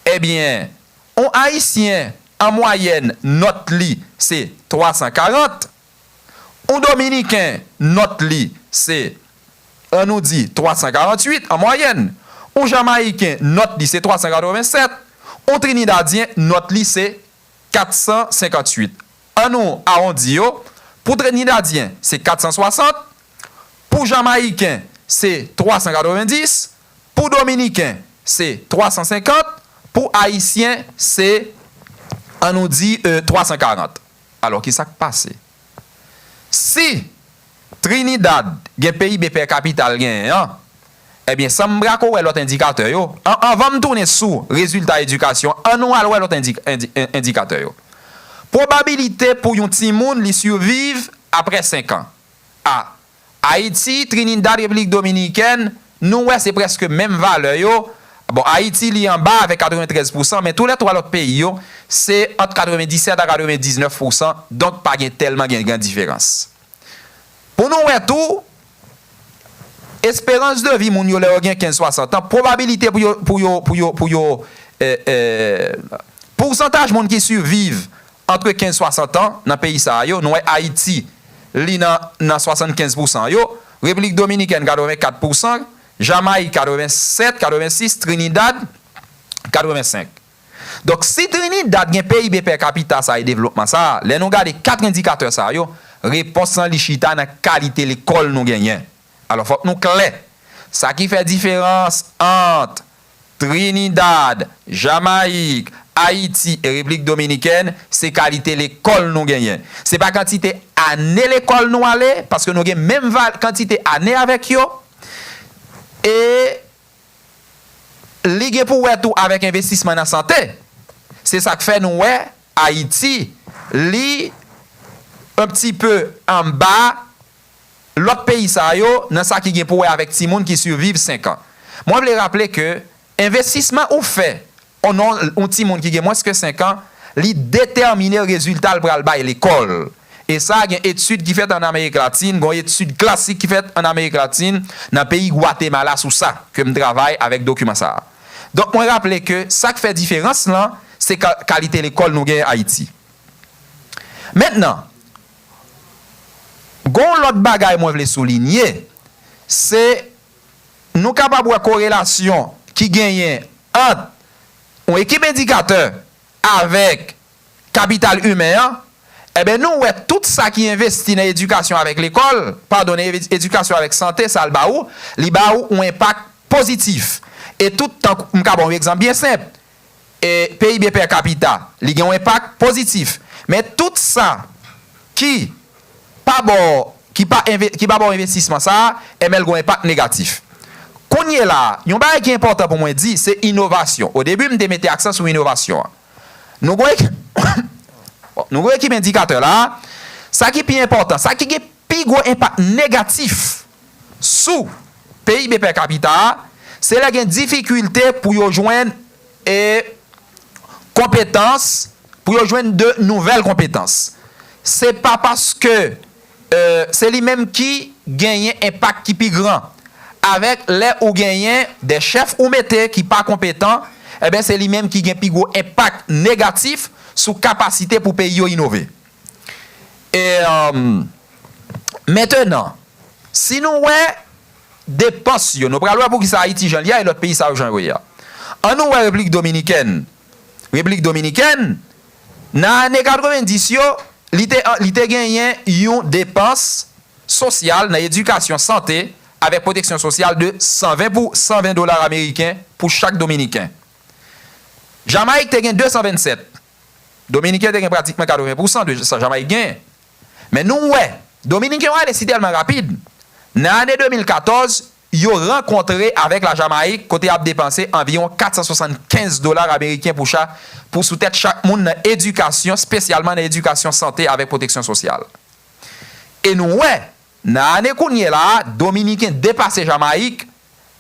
Eh bien, on haïtien en moyenne, notre lit, c'est 340. Un dominicain, notre lit, c'est, on nous dit, 348 en moyenne. Un jamaïcain, notre lit, c'est 387. Un trinidadien, notre lit, c'est 458. En nous, arrondi, pour trinidadien, c'est 460. Pour jamaïcain, c'est 390. Pour dominicain, c'est 350. Pour haïtien, c'est on nous dit 340. Alors, qu'est-ce qui s'est passé? Si Trinidad, un PIB per capita, eh bien, ça me braque l'autre indicateur. On va me tourner sous résultat éducation. On nous allons l'autre indicateur. Probabilité pour un petit monde li survivre après 5 ans. Ah, Haïti, Trinidad, République Dominicaine, nous ouais, c'est presque même valeur yo. Bon, Haïti li en bas avec 93%, mais tous les trois autres pays yo, c'est entre 97 à 99%, donc pas tellement grande différence. Pour nous ouais tout, espérance de vie moun yo le gen 15-60 ans, probabilité pour yo pourcentage moun qui survivent entre 15-60 ans dans pays ça yo, nous Haïti li dans 75% yo, République Dominicaine 84%, Jamaïque 87, 86, Trinidad 85. Donc si Trinidad gen PIB per capita ça et développement ça, les nous garder 4 indicateurs ça yo, réponse sans li chita dans qualité l'école nous gagner. Alors faut nous clair. Ça qui fait différence entre Trinidad, Jamaïque, Haïti et République Dominicaine, c'est qualité l'école nous gagnons. C'est pas quantité année l'école nous aller parce que nous gagnons même quantité année avec yo et ligue pour tout avec investissement dans la santé. C'est ça que fait nous Haïti li un petit peu en bas l'autre pays ça yo dans ça qui gagne pour avec ti moun qui survivent 5 ans. Moi je veux rappeler que investissement ou fait on ti moun qui gagne moins que 5 ans, li déterminer le résultat pour aller l'école. Et ça il y a une étude qui fait en Amérique latine, une étude classique qui fait en Amérique latine dans le pays Guatemala sur ça que je travaille avec document ça. Donc moi rappeler que ça qui fait différence là, c'est qualité l'école nous gagne Haïti. Maintenant l'autre bagaille moi voulais souligner, c'est nous capable de corrélation qui gagne entre une équipe indicateur avec capital humain. Eh bien nous tout ça qui investit dans l'éducation avec l'école, pardon, éducation avec santé, ça le baou, li baou un impact positif. Et tout temps un exemple bien simple. Et PIB per capita, li gen un impact positif. Mais tout ça qui pas bon investissement ça et mais un impact négatif. Qu'on y est là, yon bagay qui est important pour moi dire c'est innovation. Au début me mettais accent sur innovation. Nous avons équipe indicateur là, ça qui est plus important, ça qui a plus gros impact négatif sous PIB per capita, c'est la difficulté pour y joindre compétences, pour y joindre de nouvelles compétences. C'est pas parce que c'est lui-même qui gagne un impact qui plus grand. Avec les ou gagnent des chefs ou métiers qui pas compétents, eh bien c'est lui-même qui gagne plus gros impact négatif sur capacité pour pays innover. Et maintenant, si nous dépenses, nous prenons pour qui ça Haïti Jean Lia et l'autre pays ça Jean Ria. En nous République Dominicaine, dans l'année 90 il te gagné une dépense sociale dans l'éducation santé avec protection sociale de 120 dollars américains pour chaque Dominicain. Jamaïque te gagné 227. Dominicain te gagné pratiquement 80% de ça Jamaïque gagne. Mais nous Dominicain c'est tellement rapide. Dans l'année 2014, ils ont rencontré avec la Jamaïque côté a dépensé environ 475 dollars américains pour sous-tête chaque monde dans l'éducation, spécialement dans l'éducation santé avec protection sociale. Et nous dans l'année qu'on y est là, Dominicain dépassé Jamaïque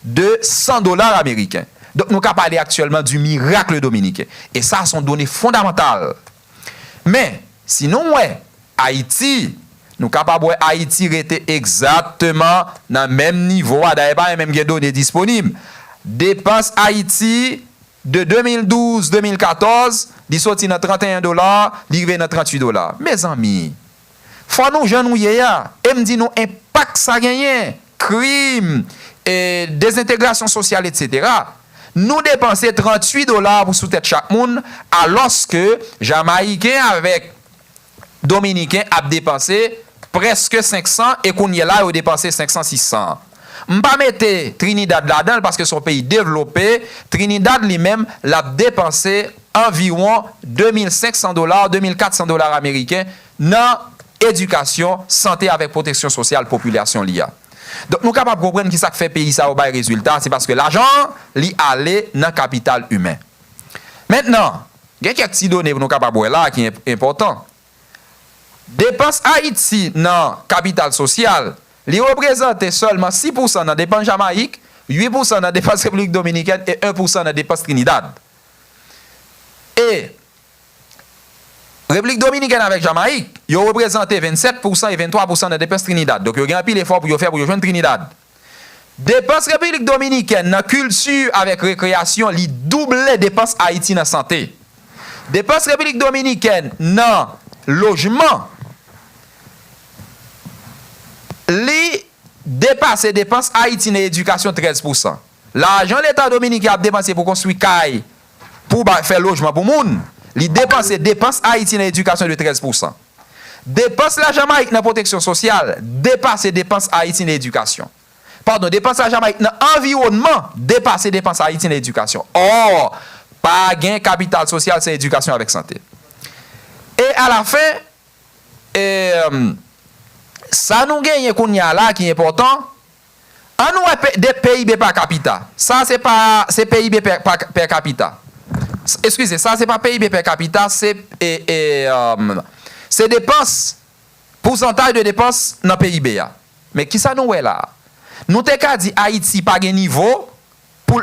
de 100 dollars américains. Donc nous avons parlé actuellement du miracle dominicain. Et ça, sont données fondamentales. Mais sinon Haïti, nous sommes capables de Haïti rester exactement dans le même niveau, d'ailleurs pas même données disponibles. Dépenses Haïti de 2012-2014, il sorti dans 31 dollars, il arrive dans 38 dollars. Mes amis, faut nous jeunes nous et me dit nous impact ça gagne, crime, et désintégration sociale, etc. Nous dépensons 38 dollars pour sous-tête chaque monde, alors que Jamaïcain avec Dominicain a dépensé presque 500 et qu'on y est là, il a dépensé 500-600. Je ne vais pas mettre Trinidad là-dedans parce que son pays développé, Trinidad lui-même l'a dépensé environ 2500 dollars, 2400 dollars américains dans éducation, santé avec protection sociale, population l'IA. Donc, nous sommes capables de comprendre qui ça fait pays ça au bas résultat, c'est parce que l'argent, l'y allait dans le capital humain. Maintenant, Il y a quelques petites données pour nous capables là qui est important. Dépenses Haïti dans capital social, li représente seulement 6% dans dépenses Jamaïque, 8% dans dépenses République Dominicaine et 1% dans dépenses Trinidad. Et République Dominicaine avec Jamaïque, ils ont représenté 27% et 23% de dépenses Trinidad. Donc, ils ont un pile effort pour faire pour joindre Trinidad. Dépenses République Dominicaine dans culture avec récréation, ils doublent dépenses Haïti dans santé. Dépenses République Dominicaine dans logement, ils dépassent dépenses Haïti dans éducation 13%. L'argent l'État dominicain a dépensé pour construire caille, pour faire logement pour moun. Li dépenses Haïti dans l'éducation de 13%. Dépenses la Jamaïque dans la protection sociale, dépasse dépenses Haïti dans l'éducation. Pardon, dépenses la Jamaïque dans l'environnement, dépasse dépenses Haïti dans l'éducation. Or, pas gain capital social, c'est l'éducation avec santé. Et à la fin, ça nous gagne qu'on y a là qui est important. En nous des PIB par capita. Ça, c'est PIB per capita. Excusez, ça, c'est pas PIB per capita, c'est dépenses, pourcentage de dépenses dans le PIB. Mais qui ça nous est là? Nous t'avons dit Haïti pas de niveau,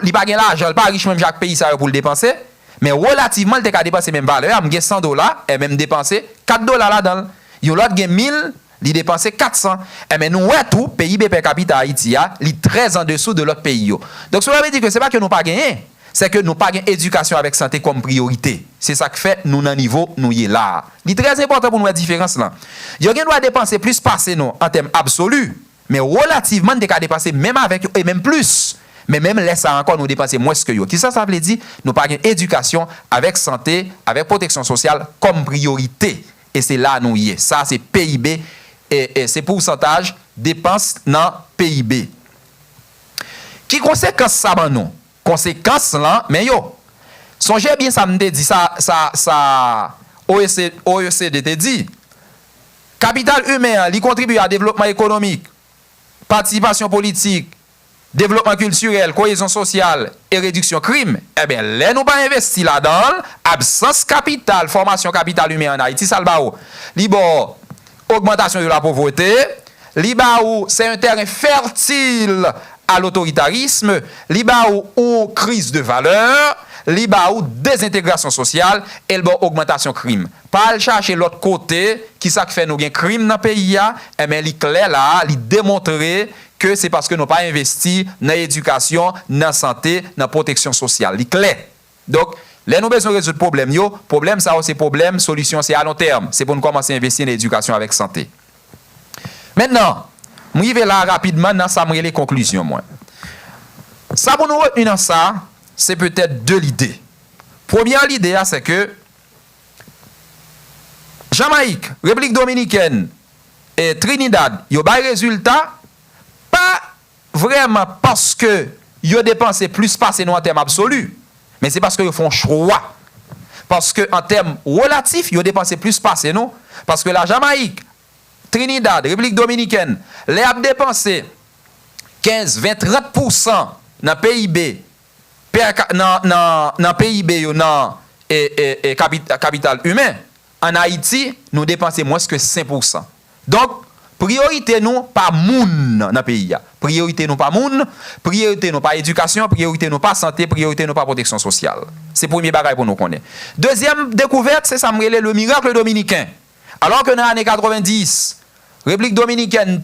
il pas de l'argent, il pas riche même chaque pays pour le dépenser, mais relativement, il a dépensé même valeur, il a $100 et même dépensé $4 là-dedans. Il y a l'autre 1000, il dépensé 400. Et mais nous, tout, PIB per capita Haïti, il est très en dessous de l'autre pays. Donc, ça veut dire que ce n'est pas que nous pas gagné. C'est que nous pas gain éducation avec santé comme priorité. C'est ça qui fait nous dans niveau nous y est là. C'est très important pour nous la différence là. Yo gen doit dépenser plus passer nous en termes absolus, mais relativement des cas dépenser même avec et même plus. Mais même laisse encore nous dépenser moins que yo. Qui ça veut dire nous pas gain éducation avec santé, avec protection sociale comme priorité. Et c'est là nous y est. Ça c'est PIB et c'est pourcentage dépenses dans PIB. Qui conséquence ça ban nous? Conséquence là, mais yo, songez bien ça me dit ça OECD te dit capital humain, il contribue à développement économique, participation politique, développement culturel, cohésion sociale et réduction crime. Eh bien, là nous pas investi là-dedans, absence capital, formation capital humain en Haïti, ça le bao. Libo, augmentation de la pauvreté, libaou, c'est un terrain fertile à l'autoritarisme, libaou ou crise de valeur, libaou désintégration sociale et augmentation crime. Pas chercher l'autre côté qui ça fait nous gain crime dans le pays et mais li clair là, li démontrer que c'est parce que nous pas investi dans l'éducation, dans la santé, dans la protection sociale. Li clair. Donc là nous besoin résoudre problème yo, problème ça c'est problème, solution c'est à long terme, c'est pour nous commencer à investir dans l'éducation avec santé. Maintenant, je vais là rapidement dans ça, les conclusions. Ça, pour nous retenir dans ça, c'est peut-être deux idées. Première idée, c'est que Jamaïque, République Dominicaine et Trinidad, ils ont des résultats, pas vraiment parce que ils ont dépensé plus passé nous en termes absolus, mais c'est parce qu'ils font choix. Parce qu'en termes relatifs, ils ont dépensé plus passé nous, parce que la Jamaïque, Trinidad, République Dominicaine, les a dépensé 15, 20, 30% dans PIB, dans PIB, et capital humain. En Haïti, nous dépensons moins que 5%. Donc, priorité nous pas moun dans le pays. Priorité nous pas moun, priorité nous pas éducation, priorité nous pas santé, priorité nous pas protection sociale. C'est le premier bagage pour nous connaître. Deuxième découverte, c'est ça le miracle dominicain. Alors que dans les années 90, République dominicaine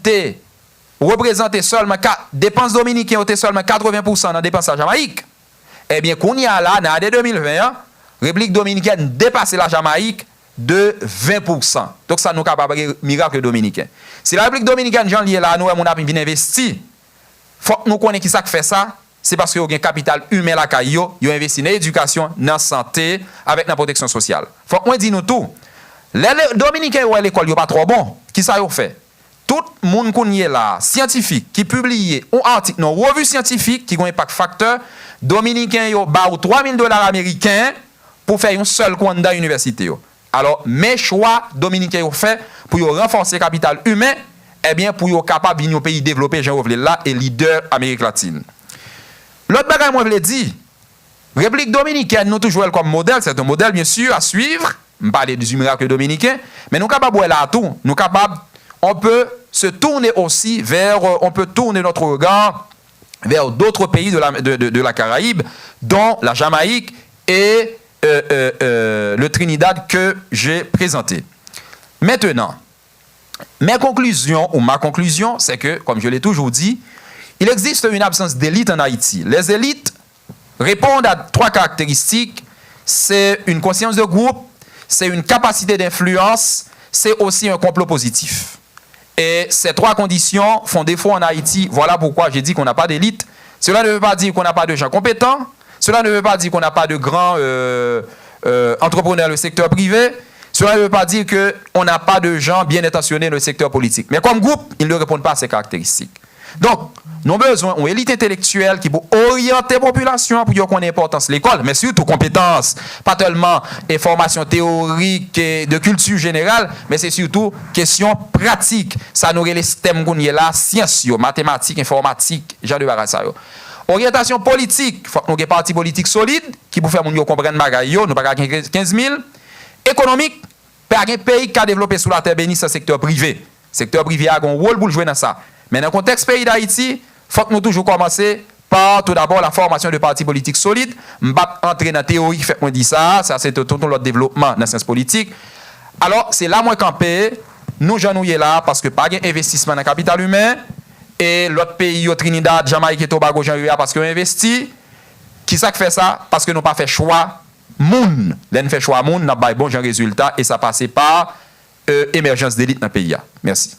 représentait seulement dépenses dominicaines étaient seulement 80% dans dépenses à Jamaïque. Eh bien, qu'on y a là, dans l'année 2020, République dominicaine dépassait la Jamaïque de 20%. Donc, ça nous capable de miracle dominicain. Si la République dominicaine, Jean lié là, nous, on a bien investi. Faut que nous connaissions qui ça fait ça. C'est parce qu'il y a un capital humain là, il y a investi dans l'éducation, dans la santé, avec la protection sociale. Faut que nous disions tout. Les Dominicains ou à l'école, ils sont pas trop bons. Qui ça y fait? Tout le monde qui est là, scientifique, qui publie un article dans une revue scientifique qui a un impact facteur, Dominicains ils ont $3,000 américains pour faire un seul coin dans l'université. Alors, mes choix Dominicains ont fait pour renforcer le capital humain, eh bien, pour être capable de venir au pays développé, Jean Rovle là, et leader Amérique latine. L'autre bagage, moi, je l'ai dit, République dominicaine, nous toujours comme modèle, c'est un modèle bien sûr à suivre. Je parle du miracle dominicain, mais nous sommes capables de là tout. Nous capables, on peut se tourner aussi on peut tourner notre regard vers d'autres pays de la Caraïbe, dont la Jamaïque et le Trinidad que j'ai présenté. Maintenant, ma conclusion, c'est que, comme je l'ai toujours dit, il existe une absence d'élite en Haïti. Les élites répondent à 3 caractéristiques. C'est une conscience de groupe, c'est une capacité d'influence, c'est aussi un complot positif. Et ces 3 conditions font défaut en Haïti. Voilà pourquoi j'ai dit qu'on n'a pas d'élite. Cela ne veut pas dire qu'on n'a pas de gens compétents. Cela ne veut pas dire qu'on n'a pas de grands entrepreneurs dans le secteur privé. Cela ne veut pas dire qu'on n'a pas de gens bien intentionnés dans le secteur politique. Mais comme groupe, ils ne répondent pas à ces caractéristiques. Donc, nous avons besoin d'une élite intellectuelle qui peut orienter la population pour dire qu'on a importance de l'école, mais surtout compétences, pas tellement information théorique et de culture générale, mais c'est surtout question pratique. Ça nous les systèmes qu'on y est là, sciences, mathématiques, informatique, genre de bagages. Orientation politique, il faut que nous ayons des partis politiques solides qui pour faire nous comprendre bagaille, nous pas 15 000. Économique, pas un pays qui a développé sous la terre bénie ce secteur privé. Le secteur privé a un rôle pour jouer dans ça. Mais dans le contexte pays d'Haïti, il faut que nous toujours commencer par tout d'abord la formation de partis politiques solides. Je ne vais pas entrer dans la théorie qui fait moi dire ça c'est tout notre développement dans la science politique. Alors, c'est là moi campé, nous j'en là parce que pas d'investissement dans le capital humain et l'autre pays, au Trinidad, Jamaïque et Tobago, j'en parce qu'ils ont investi. Qui ça fait ça? Parce que nous pas fait choix moun. L'on fait choix moun, n'a pas bon résultat et ça passe par émergence d'élite dans le pays. Merci.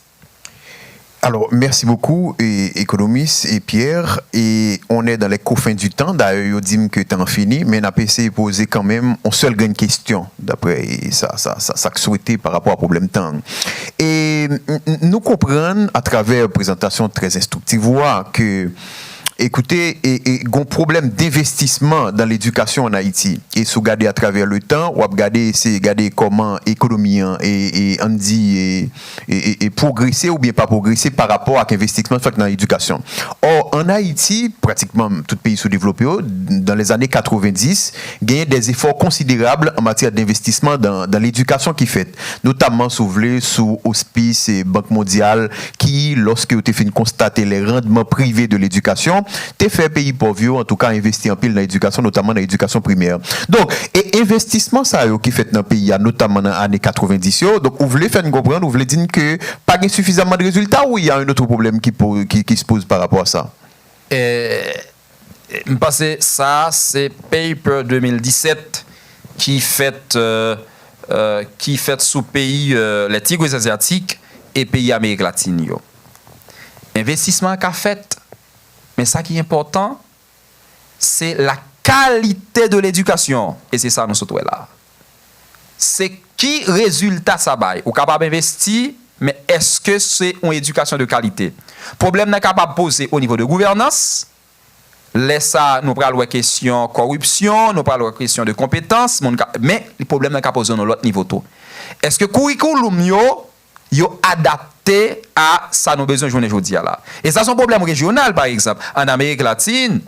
Alors, merci beaucoup, économiste et Pierre. Et on est dans les confins du temps. D'ailleurs, ils disent que le temps fini, mais on a essayé de poser quand même une seule grande question, d'après ça que souhaité par rapport au problème temps. Et nous comprenons à travers une présentation très instructive que écoutez, il y a un problème d'investissement dans l'éducation en Haïti. Et si vous regardez à travers le temps, vous regardez comment l'économie et progresser ou bien pas progresser par rapport à l'investissement dans l'éducation. Or, en Haïti, pratiquement tout pays sous-développé, dans les années 90, il y a des efforts considérables en matière d'investissement dans l'éducation qui est faite. Notamment, si vous voulez, sous auspice et Banque mondiale, qui, lorsque vous avez fait constater les rendements privés de l'éducation, t'es fait pays pauvre, en tout cas investir en pile dans l'éducation, notamment dans l'éducation primaire. Donc, et investissement ça qui fait dans le pays, notamment dans les années 90, donc vous voulez faire comprendre, vous voulez dire que pas suffisamment de résultats ou il y a un autre problème qui se pose par rapport à ça? Parce que ça, c'est Paper 2017 qui fait sous pays les tigres asiatiques et pays Amérique latine. Investissement qu'a fait. Mais ça qui est important, c'est la qualité de l'éducation. Et c'est ça nous sommes là. C'est qui résultat ça baille. Ou capable d'investir, mais est-ce que c'est une éducation de qualité? Problème n'est capable de poser au niveau de gouvernance. Laisse ça, nous parlons de question corruption, nous parlons de question de compétences, mais le problème n'est capable de poser dans l'autre niveau tout. Est-ce que curriculum yo adapté à ça nos besoins aujourd'hui là. Et ça c'est un problème régional par exemple. En Amérique latine,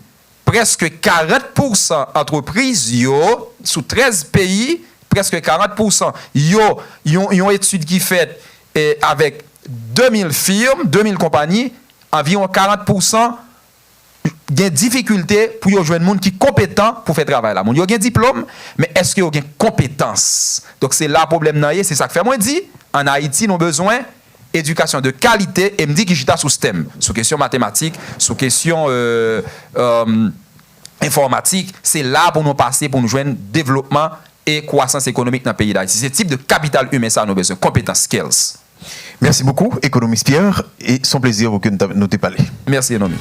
presque 40% d'entreprises sous 13 pays, presque 40% yo une étude qui fait avec 2000 firmes, 2000 compagnies, environ 40% des difficultés pour joindre monde qui est compétent pour faire travail là. Moun yo gen diplôme, mais est-ce que yo gen compétence? Donc c'est là le problème c'est ça que fait moi dit en Haïti nous besoin éducation de qualité et me dit que j'étais sous thème, sous question mathématique, sous question informatique, c'est là pour nous passer pour nous joindre développement et croissance économique dans le pays d'Haïti. C'est ce type de capital humain ça nous besoin, compétences, skills. Merci beaucoup économiste Pierre et son plaisir que nous t'ai parlé. Merci Enomi.